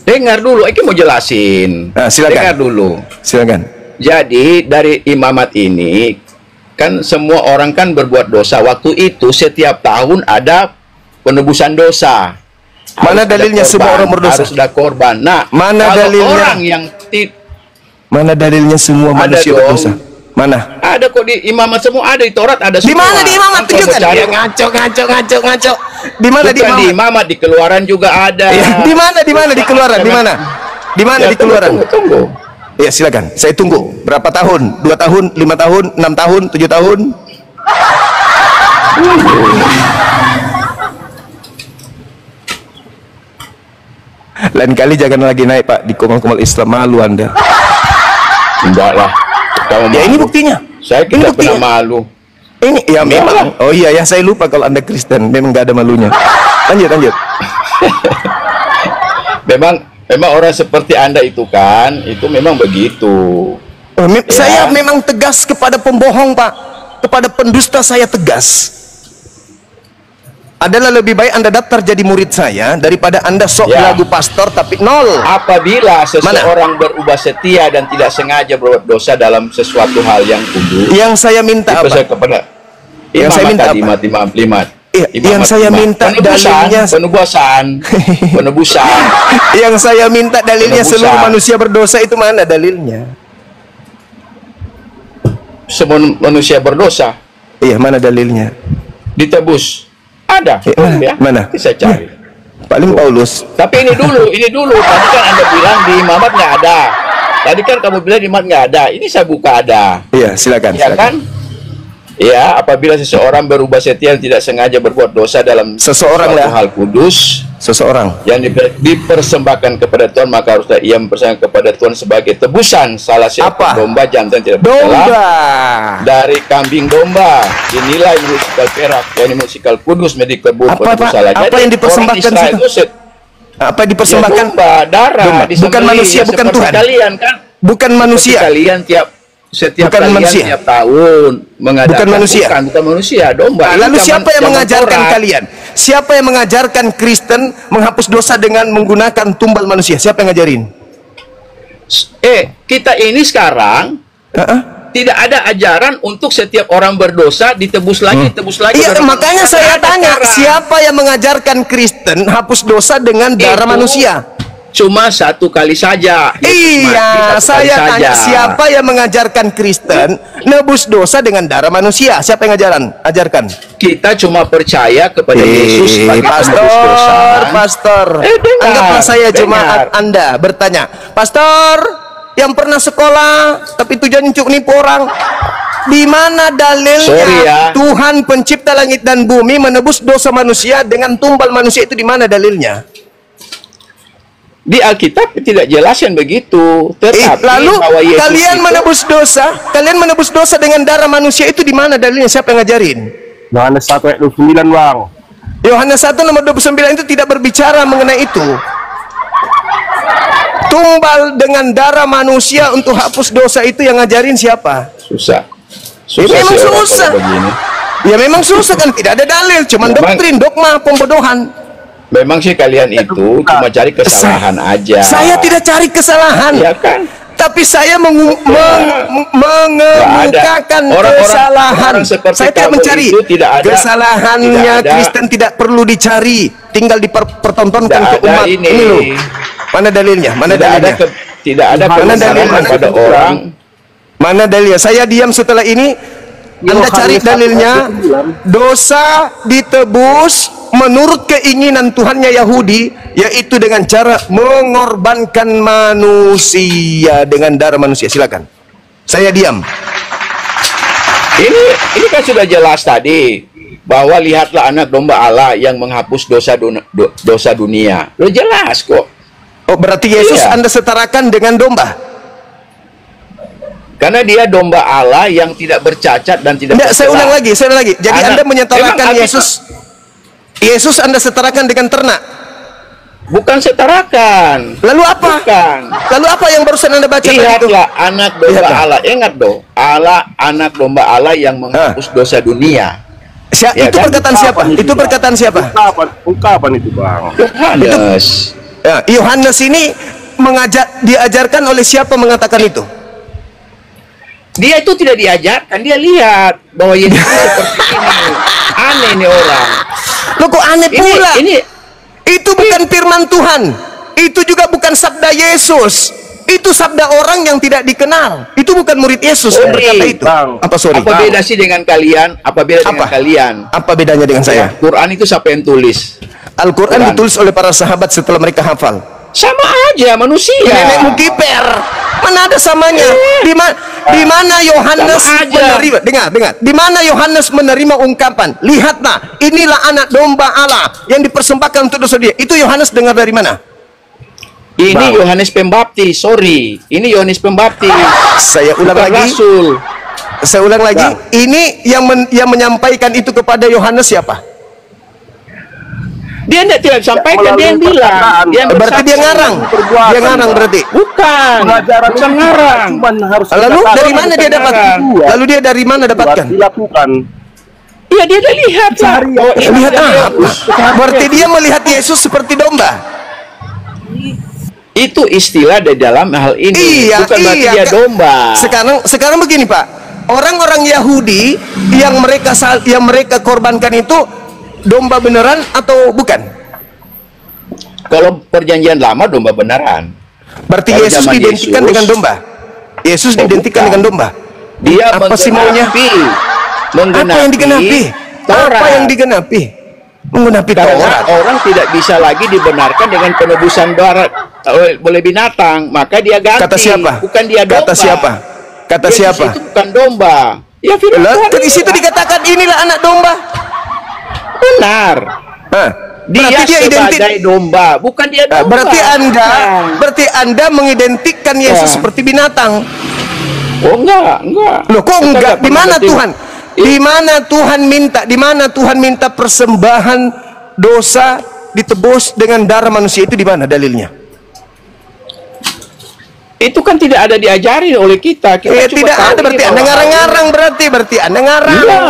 Dengar dulu, Eki mau jelasin. Nah, silakan. Dengar dulu. Silakan. Jadi dari imamat ini kan semua orang kan berbuat dosa. Waktu itu setiap tahun ada penebusan dosa. Mana Harus ada dalilnya korban, semua orang berdosa? Harus ada korban. Nah, Mana kalau dalilnya? orang yang Mana dalilnya semua Ada manusia dong. berdosa? Mana? ada kok di imamat semua, ada di Taurat, ada Di semua. mana di imamat? Kan kalau Tunjukkan. mau cari, Ya, ngaco. Di mana di bukan di imamat? imamat, di keluaran juga ada. Ya, di mana di keluaran? Di mana? Di mana Ya, di keluaran? Tunggu. Ya silakan. Saya tunggu. Berapa tahun? 2 tahun, 5 tahun, 6 tahun, 7 tahun? Lain kali jangan lagi naik Pak di komal-komal Islam, malu Anda. Enggak lah. Kamu Ya ini malu. buktinya. Saya Ini tidak buktinya. pernah malu. Ini ya Enggak memang. Oh iya ya, saya lupa kalau Anda Kristen, memang nggak ada malunya. Lanjut. Memang orang seperti Anda itu kan, itu memang begitu. Oh, Ya. Saya memang tegas kepada pembohong Pak, kepada pendusta saya tegas. Adalah lebih baik Anda daftar jadi murid saya daripada Anda sok Ya. lagu pastor tapi nol. Apabila seseorang berubah setia dan tidak sengaja berbuat dosa dalam sesuatu hal yang kudus, Yang saya minta itu apa? saya kepada Yang saya minta apa? imamat. Iya, yang saya minta dalilnya. penebusan. Yang saya minta dalilnya Penebusan. seluruh manusia berdosa itu mana dalilnya? Semua manusia berdosa Iya, mana dalilnya? ditebus. Ada. Mana? Mana? Nanti saya cari. Paling Paulus. Tapi ini dulu. Tadi kan Anda bilang di imamat nggak ada. Tadi kan kamu bilang di imamat nggak ada. Ini saya buka ada. Iya, silakan. Ya silakan. kan? Ya, apabila seseorang berubah setia dan tidak sengaja berbuat dosa dalam Seseorang suatu lah. hal kudus Seseorang. yang dipersembahkan kepada Tuhan, maka haruslah ia mempersembahkan kepada Tuhan sebagai tebusan salah Apa? seekor domba jantan tidak bersalah Domba. dari kambing domba dinilai menurut sikal perak, yakni menurut sikal kudus menjadi kebun Apa, penebus Pak? salah. Apa Jadi, yang dipersembahkan orang Israel situ? itu Apa ya, dipersembahkan? domba, darah, Domba. disembelih. Bukan manusia, Ya, bukan seperti Tuhan. Kalian kan, Bukan seperti manusia. kalian setiap Bukan kalian manusia. tiap tahun mengadakan Bukan manusia. bukan manusia, domba. Ini Lalu zaman- siapa yang zaman mengajarkan Taurat. kalian? Siapa yang mengajarkan Kristen menghapus dosa dengan menggunakan tumbal manusia? Siapa yang ngajarin? Kita ini sekarang tidak ada ajaran untuk setiap orang berdosa ditebus lagi, ditebus lagi. Iya, Dari makanya manusia. saya Tidak ada tanya, sekarang. siapa yang mengajarkan Kristen hapus dosa dengan darah Itu manusia? Cuma satu kali saja. Yesus mati Iya, satu kali saya saja. tanya, siapa yang mengajarkan Kristen nebus dosa dengan darah manusia? Siapa yang ajarkan? Kita cuma percaya kepada Yesus sebagai penebus dosa. Pastor, dengar, anggaplah saya dengar. jemaat Anda bertanya, Pastor, yang pernah sekolah tapi tujuannya untuk nipu orang, di mana dalilnya Sorry ya. Tuhan pencipta langit dan bumi menebus dosa manusia dengan tumbal manusia? Itu di mana dalilnya? Di Alkitab tidak jelaskan begitu. Tetapi Lalu bahwa Yesus kalian itu, menebus dosa dengan darah manusia, itu di mana dalilnya? Siapa yang ngajarin? Yohanes 1 ayat 29, Bang. Yohanes 1 nomor 29 itu tidak berbicara mengenai itu. Tumbal dengan darah manusia untuk hapus dosa itu yang ngajarin siapa? susah. Ya, memang sih orang susah. kalau begini. Ya memang susah kan, tidak ada dalil, cuman Memang- doktrin, dogma, pembodohan. Memang sih kalian itu cuma cari kesalahan aja. Saya tidak cari kesalahan. Ya kan? Tapi saya mengemukakan kesalahan. orang seperti Saya tidak kamu mencari itu tidak ada- kesalahannya. tidak ada- Kristen tidak perlu dicari, tinggal dipertontonkan Tidak ke ada umat ini. loh. Mana dalilnya? Mana Tidak ada dalilnya? tidak ada Mana kebenaran dalilnya? pada orang. Mana dalilnya? Saya diam setelah ini. Anda cari dalilnya. Dosa ditebus menurut keinginan Tuhannya Yahudi, yaitu dengan cara mengorbankan manusia dengan darah manusia. Silakan. Saya diam. Ini kan sudah jelas tadi bahwa lihatlah anak domba Allah yang menghapus dosa dunia. Lo jelas kok. Oh, berarti Yesus Iya. Anda setarakan dengan domba? Karena dia domba Allah yang tidak bercacat dan tidak Tidak, saya bercela. ulang lagi. Jadi Anak- Anda menyetarakan Memang Yesus Anda setarakan dengan ternak. Bukan setarakan. Lalu apa? Bukan. Lalu apa yang barusan Anda baca tadi itu? Lihatlah anak domba Lihatlah. Allah. Ingat dong, Allah anak domba Allah yang menghapus dosa dunia. Ya Itu kan? perkataan siapa? Itu perkataan siapa? Ungkapan itu, Bang. Yohanes. Ya, Yohanes ini diajarkan oleh siapa mengatakan itu? Dia itu tidak diajarkan, dia lihat bahwa Yesus itu seperti ini. Aneh nih orang. Loh, kok aneh pula? Ini Itu bukan firman Tuhan. Itu juga bukan sabda Yesus. Itu sabda orang yang tidak dikenal. Itu bukan murid Yesus yang berkata itu. Bang. Apa sorry? apa beda sih dengan kalian? Apa beda dengan Apa? kalian? Apa bedanya dengan saya? Quran itu siapa yang tulis? Al-Quran Quran. ditulis oleh para sahabat setelah mereka hafal. Sama aja manusia. Nenekmu kiper. Mana ada samanya? Di mana Yohanes Sama aja. menerima? Dengar. Di mana Yohanes menerima ungkapan? Lihatlah, inilah anak domba Allah yang dipersembahkan untuk dosa dia. Itu Yohanes dengar dari mana? Ini Yohanes Pembaptis, sorry. Ini Yohanes Pembaptis. Saya ulang Bukan lagi. Rasul. Saya ulang lagi. Ini yang menyampaikan itu kepada Yohanes siapa? Dia tidak sampaikan, dia yang Melalui bilang. perkataan. Dia yang Berarti dia bersaksi. ngarang. Perbuatan, Dia ngarang Pak. berarti. Bukan. Pengajaran Bukan ngarang. Cuman harus Lalu dikatakan, dari mana dia dapat? buat- Lalu dia dari mana dapatkan? dilakukan. Iya, dia udah lihat lah. Oh, ini Lihat dia apa? Yesus. Berarti dia melihat Yesus seperti domba. Itu istilah di dalam hal ini. Iya, Bukan berarti iya. dia domba. Sekarang begini, Pak. Orang-orang Yahudi yang mereka korbankan itu domba beneran atau bukan? Kalau perjanjian lama domba beneran. Berarti Kalau Yesus zaman diidentikan Yesus- dengan domba. Yesus Oh, diidentikan bukan. dengan domba. Dia Apa sih maunya? menggenapi Apa yang digenapi? Taurat. Apa yang digenapi? Menggenapi Karena Taurat. orang tidak bisa lagi dibenarkan dengan penebusan darat oleh binatang, maka dia ganti. Kata siapa? Bukan dia domba. Kata siapa? Kata Yesus siapa? itu bukan domba. Ya firman Lah, Tuhan di situ dikatakan inilah anak domba. benar. Hah, Dia berarti identik. sebagai domba, bukan dia Nah, domba. berarti anda mengidentikan Yesus Ya. seperti binatang. Oh enggak. Loh, kok Kita enggak? Di pernah mana ngerti. Tuhan? Di mana Tuhan minta? Di mana Tuhan minta persembahan dosa ditebus dengan darah manusia, itu di mana dalilnya? Itu kan tidak ada diajari oleh kita. Kita cuma Tidak tahu ada, ini berarti Anda bahwa- ngarang-ngarang, berarti Anda ngarang. Iya.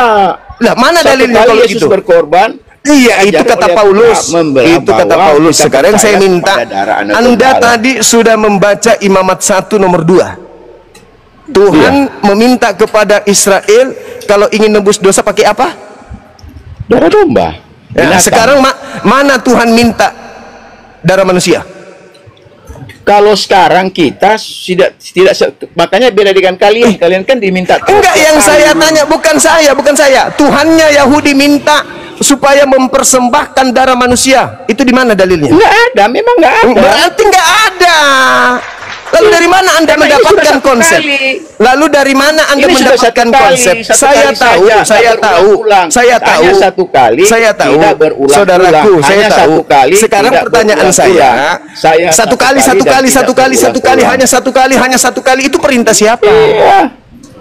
Lah, mana Satu dalilnya kali kalau Yesus gitu? berkorban. Iya, itu diajari kata oleh Paulus. kita membelah Itu kata bahwa Paulus. kita Sekarang saya percaya minta kepada darah anak Anda domba. tadi sudah membaca Imamat 1 nomor 2. Tuhan meminta kepada Israel kalau ingin nebus dosa pakai apa? Darah domba. Ya, Binatang. sekarang mana Tuhan minta darah manusia? Kalau sekarang kita makanya beda dengan kalian. Kalian kan diminta. Enggak, yang saya tanya bukan saya. Tuhannya Yahudi minta supaya mempersembahkan darah manusia. Itu di mana dalilnya? Enggak ada, memang enggak ada. Berarti enggak ada. Lalu dari mana Anda Karena ini mendapatkan sudah satu konsep? kali. Lalu dari mana Anda Ini sudah mendapatkan satu kali, konsep? satu Saya kali tahu, saja, saya tak tahu, berulang-ulang. saya Hanya tahu, satu kali, saya tahu, tidak berulang-ulang. saudaraku, saya Hanya tahu. satu kali, Sekarang tidak pertanyaan saya, Saya satu kali, dan tidak hanya satu kali, itu perintah siapa? Iya.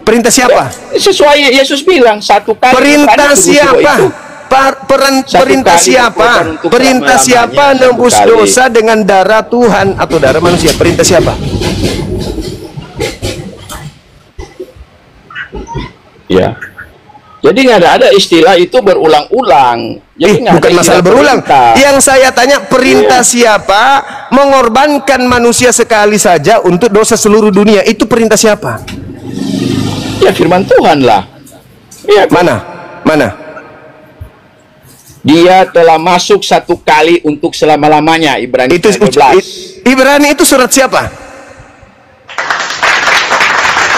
Perintah siapa? Sesuai Yesus bilang satu kali. Perintah bukan tunggu semua siapa? itu. Perintah kali siapa? berkorban untuk Perintah siapa selama-lamanya, nebus satu kali. dosa dengan darah Tuhan atau darah manusia? Perintah siapa? Ya. Jadi nggak ada istilah itu berulang-ulang. Jadi nggak ada Bukan istilah masalah berulang. perintah. Yang saya tanya, perintah siapa mengorbankan manusia sekali saja untuk dosa seluruh dunia? Itu perintah siapa? Ya firman Tuhan lah. Ya, Mana? Dia telah masuk satu kali untuk selama-lamanya. Ibrani Itu 12. Ibrani itu surat siapa?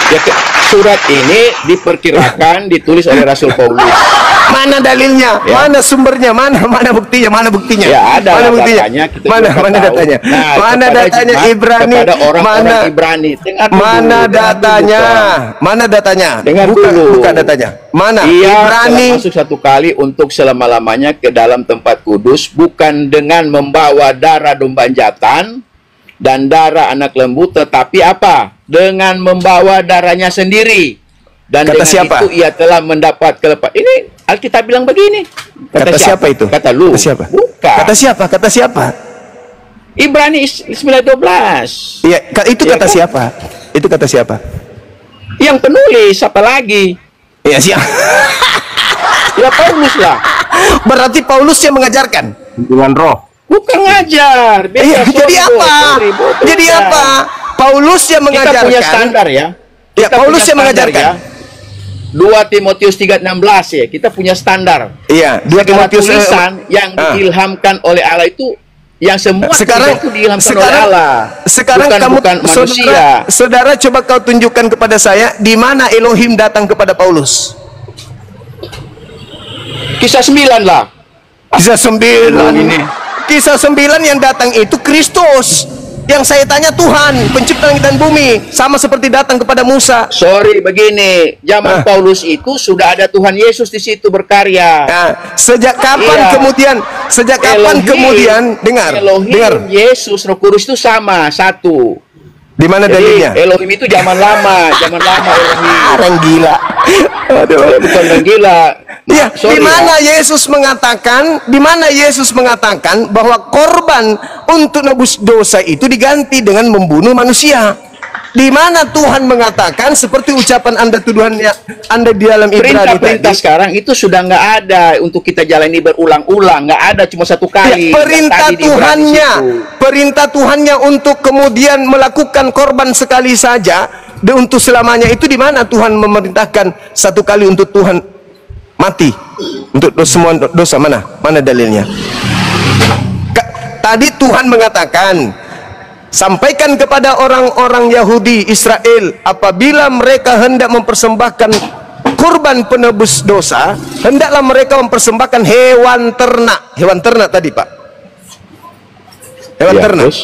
Ya, surat ini diperkirakan ditulis oleh Rasul Paulus. Mana dalilnya? Ya. Mana sumbernya? Mana buktinya? Mana buktinya? Ya, ada Mana lah buktinya? datanya, kita Mana juga tahu. datanya? Nah, Mana kepada datanya jemaat, Ibrani? kepada orang-orang Mana Ibrani. Dengar dulu, Mana dengar datanya? dulu, Mana datanya? Dengar dulu. Buka datanya. Mana? Dia Ibrani. telah masuk satu kali untuk selama-lamanya ke dalam tempat kudus, bukan dengan membawa darah domba jantan dan darah anak lembu, tetapi apa? Dengan membawa darahnya sendiri. Dan Kata dengan siapa? itu ia telah mendapat kelepasan. Ini Alkitab bilang begini. Kata siapa itu? Kata lu. Kata siapa? Bukan. Kata siapa? Ibrani 9:12. Iya, itu Ya kata kan? siapa? Itu kata siapa? Yang penulis apa lagi? Iya, siapa? Ya Paulus lah. Berarti Paulus yang mengajarkan. Dengan roh. Bukan ngajar. Beda, Iya, jadi apa? bodoh. Jadi apa? Paulus yang Kita mengajarkan. punya standar ya. Ya, Kita Paulus punya yang standar, mengajarkan. ya. 2 Timotius 3:16 ya. Kita punya standar. Iya, 2 Segala Timotius tulisan yang diilhamkan oleh Allah itu yang semua sekarang tulisan itu diilhamkan oleh Allah. Sekarang bukan, kamu bukan manusia. saudara coba kau tunjukkan kepada saya di mana Elohim datang kepada Paulus. Kisah 9 lah. Kisah 9 ini. Kisah 9 yang datang itu Kristus. Yang saya tanya Tuhan, pencipta langit dan bumi, sama seperti datang kepada Musa. Sorry begini, zaman Paulus itu sudah ada Tuhan Yesus di situ berkarya. Nah, sejak kapan Iya. kemudian dengar, Elohim, Yesus, Roh Kudus itu sama, satu. di mana Jadi dalilnya? Elohim itu zaman lama Elohim. Orang gila. Aduh. Bukan orang gila. Ya, Sorry di mana ya. Yesus mengatakan bahwa korban untuk nebus dosa itu diganti dengan membunuh manusia? Di mana Tuhan mengatakan seperti ucapan Anda tuduhannya Anda di dalam Ibrani Perintah-perintah tadi? sekarang itu sudah nggak ada untuk kita jalani berulang-ulang, nggak ada cuma satu kali. Ya, perintah Yang tadi di Ibrani situ. Tuhannya untuk kemudian melakukan korban sekali saja untuk selamanya, itu di mana Tuhan memerintahkan satu kali untuk Tuhan mati untuk semua dosa? Mana dalilnya? Tadi Tuhan mengatakan, sampaikan kepada orang-orang Yahudi Israel, apabila mereka hendak mempersembahkan kurban penebus dosa, hendaklah mereka mempersembahkan hewan ternak tadi, Pak. Hewan Ya, ternak. terus?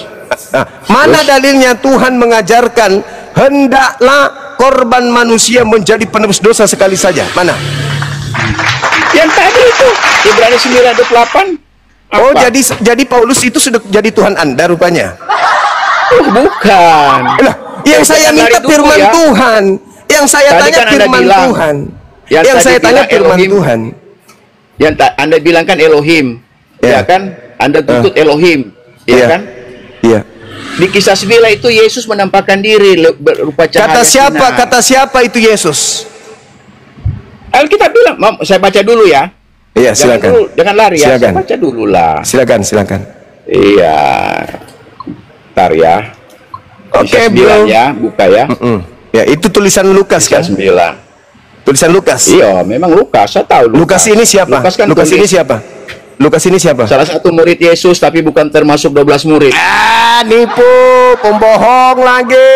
Nah, mana dalilnya Tuhan mengajarkan hendaklah korban manusia menjadi penebus dosa sekali saja? Mana? Yang tadi itu Ibrani 9:28. Oh, jadi Paulus itu sudah jadi Tuhan Anda rupanya. Oh, bukan. Lah, yang saya minta dari dulu firman ya. Tuhan. Yang saya Tadi tanya kan Anda firman bilang. Tuhan. Yang Yang tadi saya tanya bilang firman Elohim. Tuhan. Yang Anda bilang kan Elohim, Ya. ya kan? Anda tuntut Elohim, ya Iya. kan? Iya. Di kisah 9 itu Yesus menampakkan diri berupa cahaya sinar. Kata siapa itu Yesus? Alkitab bilang, saya baca dulu ya. Iya, silakan. Jangan lari ya, Silakan. saya baca dulu lah. Silakan. Iya. Ntar ya. Oke, Kisah 9 ya, buka ya. Ya, itu tulisan Lukas Kisah kan? 9. Tulisan Lukas. Iya, memang Lukas, saya tahu Lukas ini siapa? Lukas kan Lukas ini tulis siapa? Lukas ini siapa? salah satu murid Yesus tapi bukan termasuk 12 murid. Nipu, pembohong lagi.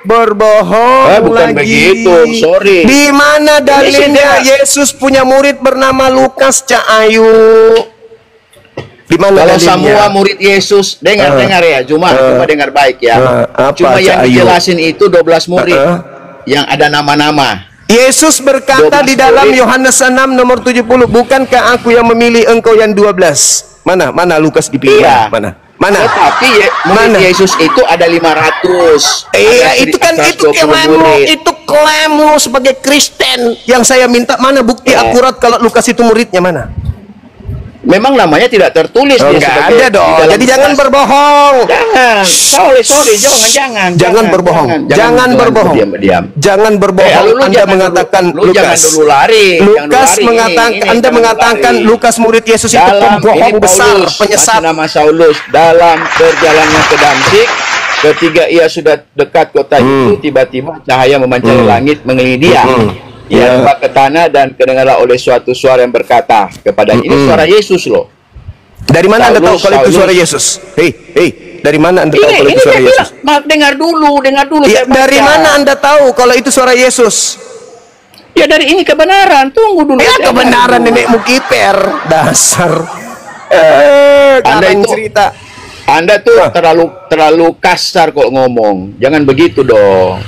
Berbohong Bukan lagi. begitu, sorry. Di mana dalilnya sudah. Yesus punya murid bernama Lukas, Cak Ayu? Di mana Kalau dalilnya? semua murid Yesus dengar ya, cuma dengar baik ya. apa, Cuma yang Cak Ayu? dijelasin itu 12 murid yang ada nama-nama. Yesus berkata 12 di dalam murid. Yohanes 6 nomor 70, bukankah aku yang memilih engkau yang 12? Mana Lukas dipilih? Iya. Mana? Tetapi murid Mana? Yesus itu ada 500. Iya, Ada itu kan 120 murid. itu klaimmu sebagai Kristen. Yang saya minta mana bukti akurat kalau Lukas itu muridnya mana? Memang namanya tidak tertulis dia Enggak sebagai ada di dong. dalam Jadi jangan Lukas. berbohong. Jangan. Sorry, Jangan berbohong. Jangan berbohong. Diam. Jangan berbohong. Lu Anda jangan mengatakan dulu, lu jangan Lukas. dulu lari. Lukas Jangan dulu lari. mengatakan Ini, Anda jangan mengatakan lari. Lukas murid Yesus itu pembohong ini besar, Paulus, penyesat. masih nama Saulus, dalam perjalanannya ke Damsyik, ketika ia sudah dekat kota itu, tiba-tiba cahaya memancar langit mengelilingi dia. Ia lembah ke tanah dan kedengarlah oleh suatu suara yang berkata kepadanya, ini suara Yesus loh. Dari mana Anda tahu Saulus, kalau itu Saulus. suara Yesus? Hei, dari mana Anda tahu kalau itu suara saya Yesus? bilang, maaf, dengar dulu. Ya, saya baca. dari mana Anda tahu kalau itu suara Yesus? Ya dari ini kebenaran, tunggu dulu. Ya Dengar kebenaran dulu. nenekmu kiper. Dasar. Anda Karang itu- cerita. Anda tuh terlalu kasar kok ngomong. Jangan begitu dong.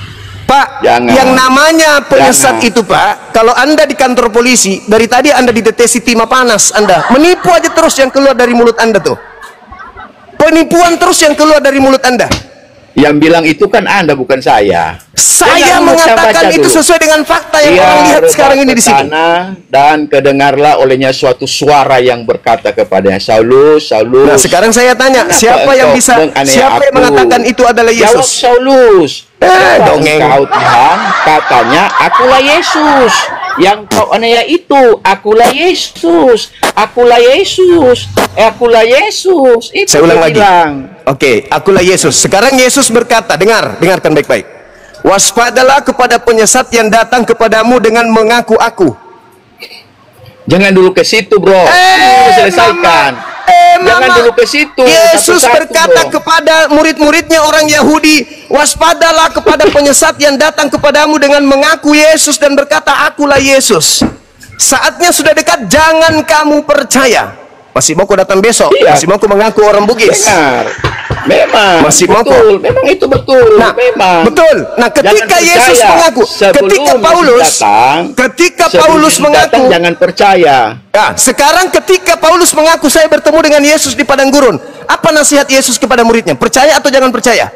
Pak, Jangan. yang namanya penyesat Jangan. itu Pak, kalau Anda di kantor polisi, dari tadi Anda dideteksi timah panas Anda. Menipu aja terus yang keluar dari mulut Anda tuh. Penipuan terus yang keluar dari mulut Anda. Yang bilang itu kan Anda, bukan saya. Saya Jangan mengatakan baca itu dulu. sesuai dengan fakta yang Ia orang lihat rebah sekarang ini ke di sini. tanah, dan kedengarlah olehnya suatu suara yang berkata kepadanya, Saulus, Saulus. Nah, sekarang saya tanya, kenapa siapa yang engkau bisa menganiaya siapa yang aku? mengatakan itu adalah Jawab Yesus? Saulus. Siapa dongeng. engkau Tuhan? Katanya, akulah Yesus. Yang kau aniaya itu, akulah Yesus. Akulah Yesus. Akulah Yesus. Itu Saya ulang dia lagi. bilang. Oke, akulah Yesus. Sekarang Yesus berkata, dengarkan baik-baik. Waspadalah kepada penyesat yang datang kepadamu dengan mengaku aku. Jangan dulu ke situ, bro. Selesaikan. Jangan dulu ke situ. Yesus Satu-satu, berkata bro. kepada murid-muridnya orang Yahudi, waspadalah kepada penyesat yang datang kepadamu dengan mengaku Yesus dan berkata, akulah Yesus. Saatnya sudah dekat, jangan kamu percaya. Masih mau kau datang besok? Iya. Masih mau kau mengaku orang Bugis? Dengar. Memang. Masih mau betul. Memang itu betul. Nah, memang. betul. Nah, ketika Jangan Yesus percaya. mengaku, Sebelum ketika Yesus Paulus, datang, ketika sebelum Paulus Yesus mengaku, datang, jangan percaya. ya, sekarang ketika Paulus mengaku saya bertemu dengan Yesus di padang gurun, apa nasihat Yesus kepada muridnya? Percaya atau jangan percaya?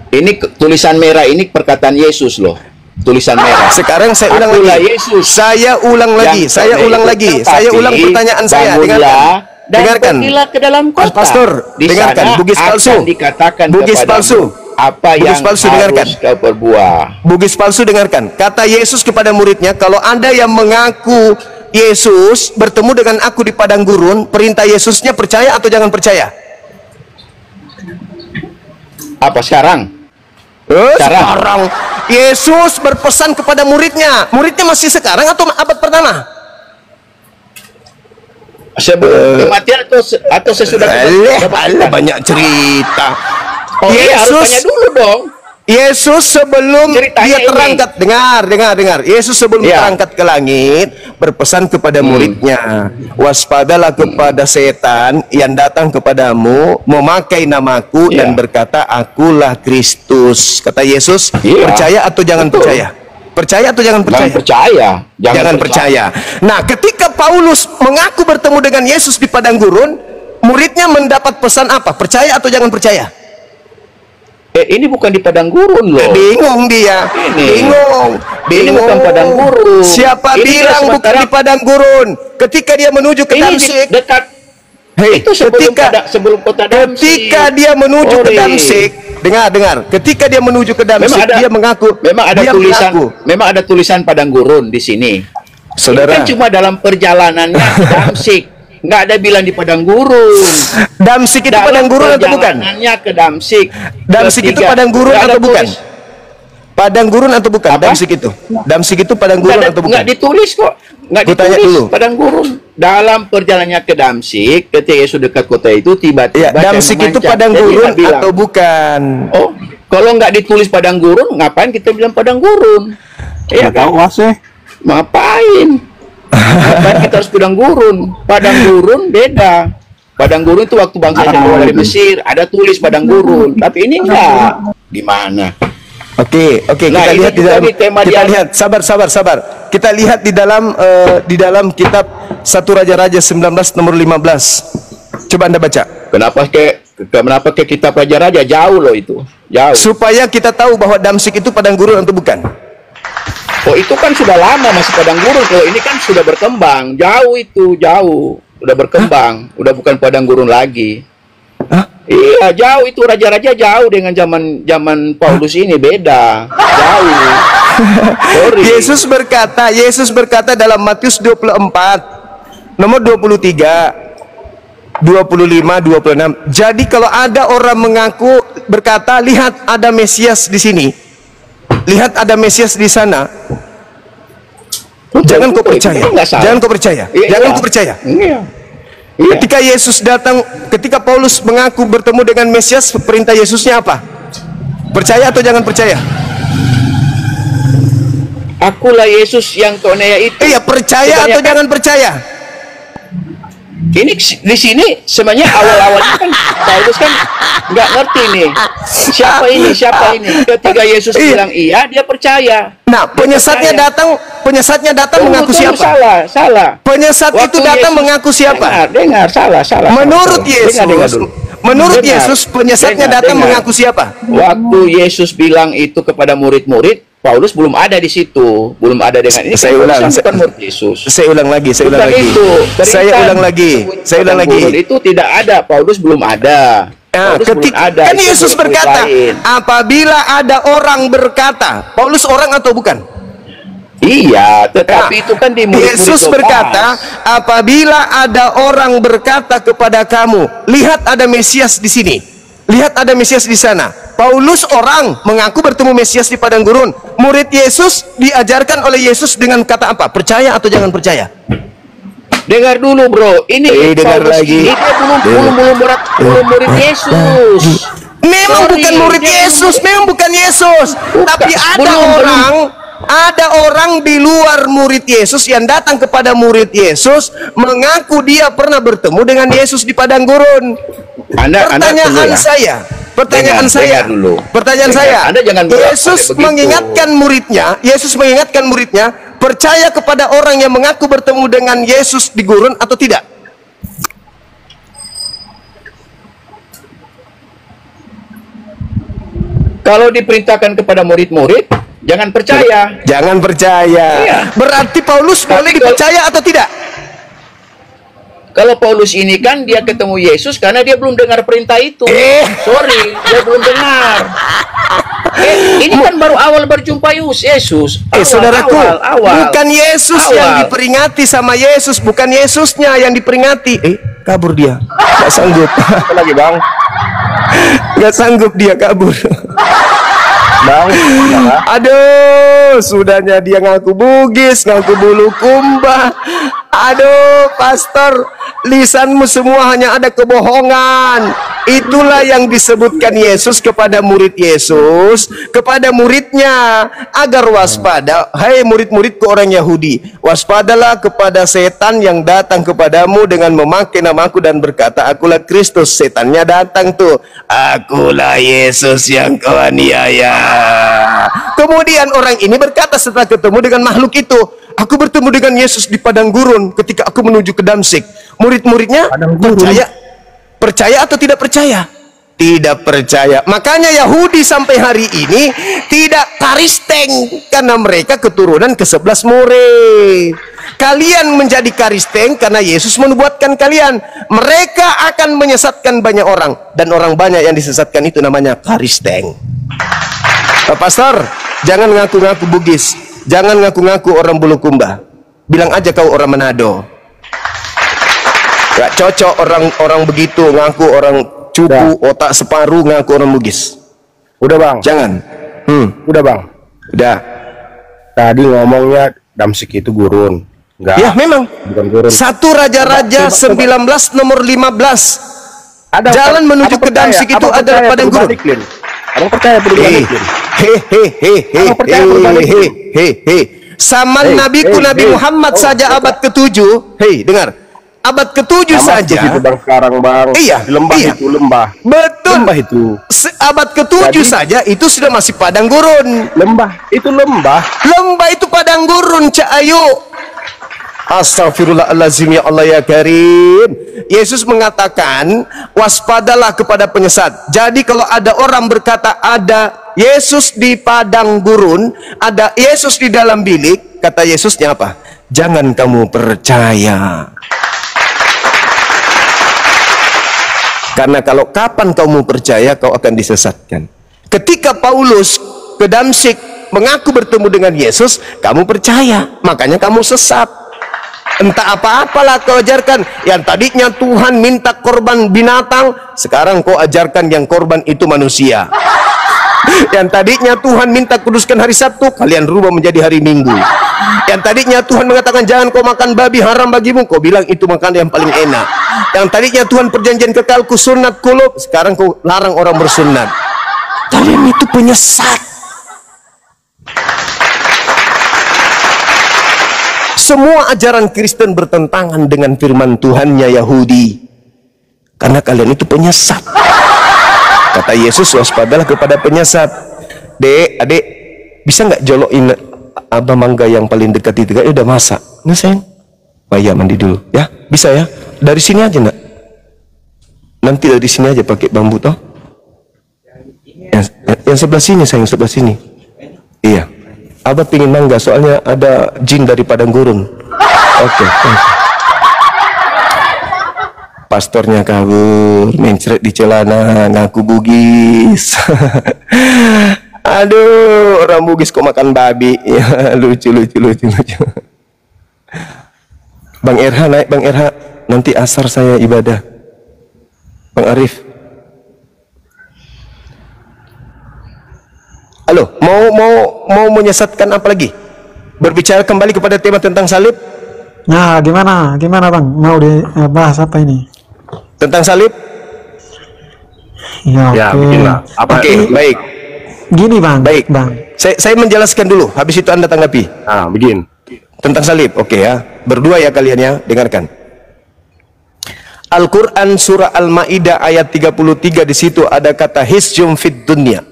Ini tulisan merah ini perkataan Yesus loh. Tulisan merah. Sekarang saya ulang Akulah lagi. Yesus. Saya ulang lagi. Yang Saya kami ulang ikut, lagi. tetapi Saya ulang pertanyaan saya. bangunlah dan Dengarkan. pergilah ke dalam kota. Pastor, Di dengarkan. sana Bugis palsu. akan dikatakan Bugis kepadamu palsu. apa Bugis yang palsu, harus dengarkan. kau perbuat. Bugis palsu, dengarkan. Kata Yesus kepada muridnya, kalau Anda yang mengaku Yesus bertemu dengan aku di padang gurun, perintah Yesusnya percaya atau jangan percaya? Apa sekarang? Sekarang Yesus berpesan kepada muridnya. Muridnya masih sekarang atau abad pertama? Sebelum kematian atau sesudah kematian? Alah, banyak cerita. Oh, iya, harus Yesus tanya dulu dong. Yesus sebelum Ceritanya dia ini. terangkat, dengar. Yesus sebelum Ya. terangkat ke langit berpesan kepada muridnya, waspadalah kepada setan yang datang kepadamu memakai namaku Ya. dan berkata, akulah Kristus. Kata Yesus, Iya. percaya atau jangan Betul. percaya? Percaya atau jangan Jangan percaya? percaya. Jangan percaya. Nah, ketika Paulus mengaku bertemu dengan Yesus di padang gurun, muridnya mendapat pesan apa? Percaya atau jangan percaya? Ini bukan di padang gurun loh. Bingung dia. Ini. Bingung. Ini bukan padang gurun. Siapa Ini bilang dia bukan sementara- di padang gurun? Ketika dia menuju ke Ini Damsyik, dekat. hei, Itu sebelum kota Damsyik. ketika dia menuju ke Sorry. Damsyik, dengar. Ketika dia menuju ke Damsyik, Memang ada, dia mengaku. memang ada dia tulisan, mengaku. memang ada tulisan padang gurun di sini. Saudara, Ini kan cuma dalam perjalanannya ke Damsyik. Nggak ada bilang di padang gurun. Damsyik itu padang gurun atau bukan? Perjalanannya ke Damsyik. Damsyik itu Ketiga, padang gurun nggak ada atau bukan? tulis- Padang gurun atau bukan? Apa? Damsyik itu. Damsyik itu padang Nggak gurun ada- atau bukan? nggak ditulis kok. Nggak Gua tanya ditulis dulu. padang gurun. Dalam perjalanannya ke Damsyik, ketika Yesus dekat kota itu, tiba-tiba Ya, dia Damsyik itu memanjat. padang Jadi gurun nggak bilang, atau bukan? oh, kalau nggak ditulis padang gurun, ngapain kita bilang padang gurun? Iya Nggak kan? tahu waseh. Ngapain? Ngapain kita harus padang gurun? Padang gurun beda. Padang gurun itu waktu bangsa keluar dari Mesir, ada tulis padang gurun. Tapi ini enggak. Gimana? Oke, Nah, kita ini lihat di juga dalam, nih tema kita dia. lihat, sabar. Kita lihat di dalam kitab 1 Raja-Raja 19 nomor 15. Coba Anda baca. Kenapa ke kitab raja-raja jauh loh itu? Jauh. Supaya kita tahu bahwa Damsyik itu padang gurun atau bukan. Oh, itu kan sudah lama masih padang gurun. Kalau ini kan sudah berkembang. Jauh itu, jauh. Udah berkembang, udah bukan padang gurun lagi. Hah? Iya, jauh itu raja-raja jauh dengan zaman Paulus ini beda. Jauh. Sorry. Yesus berkata dalam Matius 24 nomor 23, 25, 26. Jadi kalau ada orang mengaku berkata, lihat ada Mesias di sini, lihat ada Mesias di sana, jangan kau percaya. Itu nggak salah. Jangan kau percaya. Iya, Jangan iya. kau percaya. Iya. Iya. Ketika Yesus datang, ketika Paulus mengaku bertemu dengan Mesias, perintah Yesusnya apa? Percaya atau jangan percaya? Akulah Yesus yang kau naya itu. Iya, percaya atau Kebanyakan- jangan percaya? Ini di sini sebenarnya awal-awalnya kan Paulus kan nggak ngerti nih siapa ini. Ketika Yesus Iya. bilang iya, dia percaya. Nah, penyesatnya percaya. datang mengaku Tunggu, siapa? Salah. Penyesat Waktu itu datang Yesus- mengaku siapa? Dengar, salah. Menurut Dengar Yesus, dulu. menurut Dengar. Yesus penyesatnya Dengar, datang dengar. mengaku siapa? Waktu Yesus bilang itu kepada murid-murid, Paulus belum ada di situ, belum ada dengan ini. Saya Paulus ulang, kan saya- bukan murid Yesus. Saya ulang lagi. Bukan itu. Saya Perintah ulang lagi. disebut Saya ulang padang lagi. gurun itu tidak ada. Paulus belum ada. Nah, Paulus belum ada. kan Itu Yesus murid-murid berkata, lain. apabila ada orang berkata, Paulus orang atau bukan? Iya, tetapi Nah, itu kan di murid-murid Yesus Yohanes. berkata, apabila ada orang berkata kepada kamu, lihat ada Mesias di sini, lihat ada Mesias di sana. Paulus orang mengaku bertemu Mesias di padang gurun. Murid Yesus diajarkan oleh Yesus dengan kata apa? Percaya atau jangan percaya? Dengar dulu, bro. Ini dengar Paulus lagi. ini dia belum murid Yesus. Memang Sorry, bukan murid dia Yesus, memang bukan Yesus. Tapi ada orang di luar murid Yesus yang datang kepada murid Yesus mengaku dia pernah bertemu dengan Yesus di padang gurun. Pertanyaan saya, Dengar dulu. pertanyaan Dengar. saya. Anda jangan bolak-balik Yesus begitu. mengingatkan muridnya, percaya kepada orang yang mengaku bertemu dengan Yesus di gurun atau tidak? Kalau diperintahkan kepada murid-murid, jangan percaya. Jangan percaya. Iya. Berarti Paulus Tapi boleh dipercaya atau tidak? Kalau Paulus ini kan dia ketemu Yesus karena dia belum dengar perintah itu. Sorry, dia belum dengar. Ini kan baru awal berjumpa Yesus. Saudaraku, awal. bukan Yesus Awal. yang diperingati sama Yesus, bukan Yesusnya yang diperingati. Kabur dia, nggak sanggup. Apa lagi, Bang? Nggak sanggup dia kabur. Bang, Aduh, sudahnya dia ngaku Bugis, ngaku Bulukumba. Aduh, pastor, lisanmu semua hanya ada kebohongan. Itulah yang disebutkan Yesus kepada murid Yesus, kepada muridnya, agar waspada. Hai murid-muridku orang Yahudi, waspadalah kepada setan yang datang kepadamu dengan memakai namaku dan berkata, akulah Kristus. Setannya datang tuh, akulah Yesus yang kau aniaya. Kemudian orang ini berkata setelah ketemu dengan makhluk itu, aku bertemu dengan Yesus di padang gurun ketika aku menuju ke Damsyik. Murid-muridnya percaya atau tidak percaya? Tidak percaya. Makanya Yahudi sampai hari ini tidak karisteng, karena mereka keturunan ke-11 murid. Kalian menjadi karisteng karena Yesus menubuatkan kalian. Mereka akan menyesatkan banyak orang, dan orang banyak yang disesatkan itu namanya karisteng. Pak Pastor, jangan ngaku-ngaku Bugis, jangan ngaku-ngaku orang Bulukumba. Bilang aja kau orang Manado. Gak cocok orang begitu ngaku orang cupu, otak separuh ngaku orang Bugis. Udah bang. Jangan. Udah bang. Udah. Tadi ngomongnya Damsyik itu gurun. Enggak. Ya memang. Bukan gurun. 1 Raja-Raja 19 nomor 15. Ada jalan menuju ke Damsyik itu adalah padang gurun. Abang percaya perubahan iklim? Zaman nabiku Nabi Muhammad saja abad ke-7. Hei, dengar. Abad ke-7 saja. Itu bang sekarang bang. Iya, di lembah iya. itu lembah. Betul. Lembah itu. Abad ke-7 saja itu sudah masih padang gurun. Lembah itu lembah. Lembah itu padang gurun, Cak Ayu. Astagfirullahaladzim, ya Allah ya Karim. Yesus mengatakan, waspadalah kepada penyesat. Jadi kalau ada orang berkata ada Yesus di padang gurun, ada Yesus di dalam bilik, kata Yesusnya apa? Jangan kamu percaya. Karena kalau kapan kamu percaya, kau akan disesatkan. Ketika Paulus ke Damsyik mengaku bertemu dengan Yesus, kamu percaya, makanya kamu sesat. Entah apa-apalah kau ajarkan. Yang tadinya Tuhan minta korban binatang, sekarang kau ajarkan yang korban itu manusia. Yang tadinya Tuhan minta kuduskan hari Sabtu, kalian rubah menjadi hari Minggu. Yang tadinya Tuhan mengatakan jangan kau makan babi, haram bagimu, kau bilang itu makanan yang paling enak. Yang tadinya Tuhan perjanjian kekal ku sunat kulub, sekarang kau larang orang bersunat. Kalian itu penyesat. Semua ajaran Kristen bertentangan dengan firman Tuhannya Yahudi. Karena kalian itu penyesat. Kata Yesus, waspadalah kepada penyesat. Dek, adik, bisa nggak jolokin abah mangga yang paling dekat itu? Ya udah masak. Nah sayang, Maya mandi dulu ya. Bisa ya? Dari sini aja nak. Nanti dari sini aja pakai bambu toh. Yang sebelah sini sayang, sebelah sini. Iya. Abah pingin mangga soalnya ada jin dari padang gurun. Oke. Pastornya kabur, mencret di celana, ngaku Bugis. Aduh, orang Bugis kok makan babi. Ya, lucu. Bang RH naik, Bang RH. Nanti asar saya ibadah. Bang Arif. Halo, mau menyesatkan apa lagi? Berbicara kembali kepada tema tentang salib. Nah, gimana bang? Mau dibahas apa ini? Tentang salib? Ya, Oke, baik. Gini bang. Baik, bang. Saya menjelaskan dulu. Habis itu Anda tanggapi. Begini. Tentang salib, oke ya. Berdua ya kalian ya, dengarkan. Al-Quran surah Al-Ma'idah ayat 33, di situ ada kata hisyum fid dunya.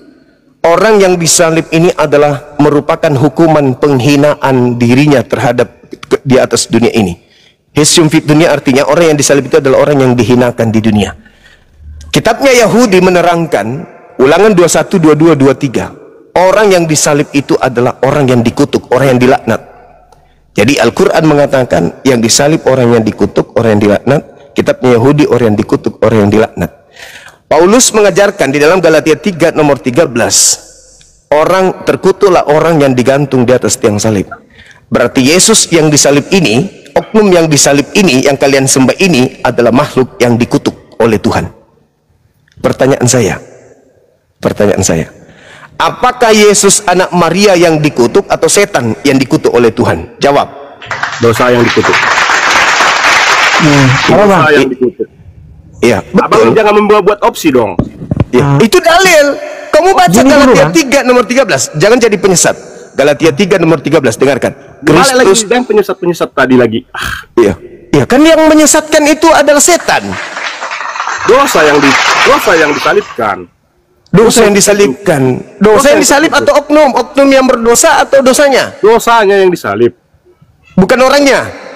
Orang yang disalib ini adalah merupakan hukuman penghinaan dirinya terhadap di atas dunia ini. Hisyum fid dunya artinya orang yang disalib itu adalah orang yang dihinakan di dunia. Kitabnya Yahudi menerangkan, Ulangan 21, 22, 23. Orang yang disalib itu adalah orang yang dikutuk, orang yang dilaknat. Jadi Al-Quran mengatakan yang disalib orang yang dikutuk, orang yang dilaknat. Kitabnya Yahudi orang yang dikutuk, orang yang dilaknat. Paulus mengajarkan di dalam Galatia 3 nomor 13, orang terkutuklah orang yang digantung di atas tiang salib. Berarti Yesus yang disalib ini, oknum yang disalib ini, yang kalian sembah ini adalah makhluk yang dikutuk oleh Tuhan. Pertanyaan saya, apakah Yesus anak Maria yang dikutuk atau setan yang dikutuk oleh Tuhan? Jawab. Dosa yang dikutuk. Apa bang? Dosa yang dikutuk. Iya, Abang betul. jangan membuat opsi dong. Ya, itu dalil. Kamu baca Gini dulu, Galatia kan? 3 nomor 13. Jangan jadi penyesat. Galatia 3 nomor 13, dengarkan. Balik lagi Kristus. dan penyesat tadi lagi. Iya. Iya, kan yang menyesatkan itu adalah setan. Dosa yang disalibkan. Dosa yang disalibkan. Dosa yang disalib atau oknum? Oknum yang berdosa atau dosanya? Dosanya yang disalib. Bukan orangnya.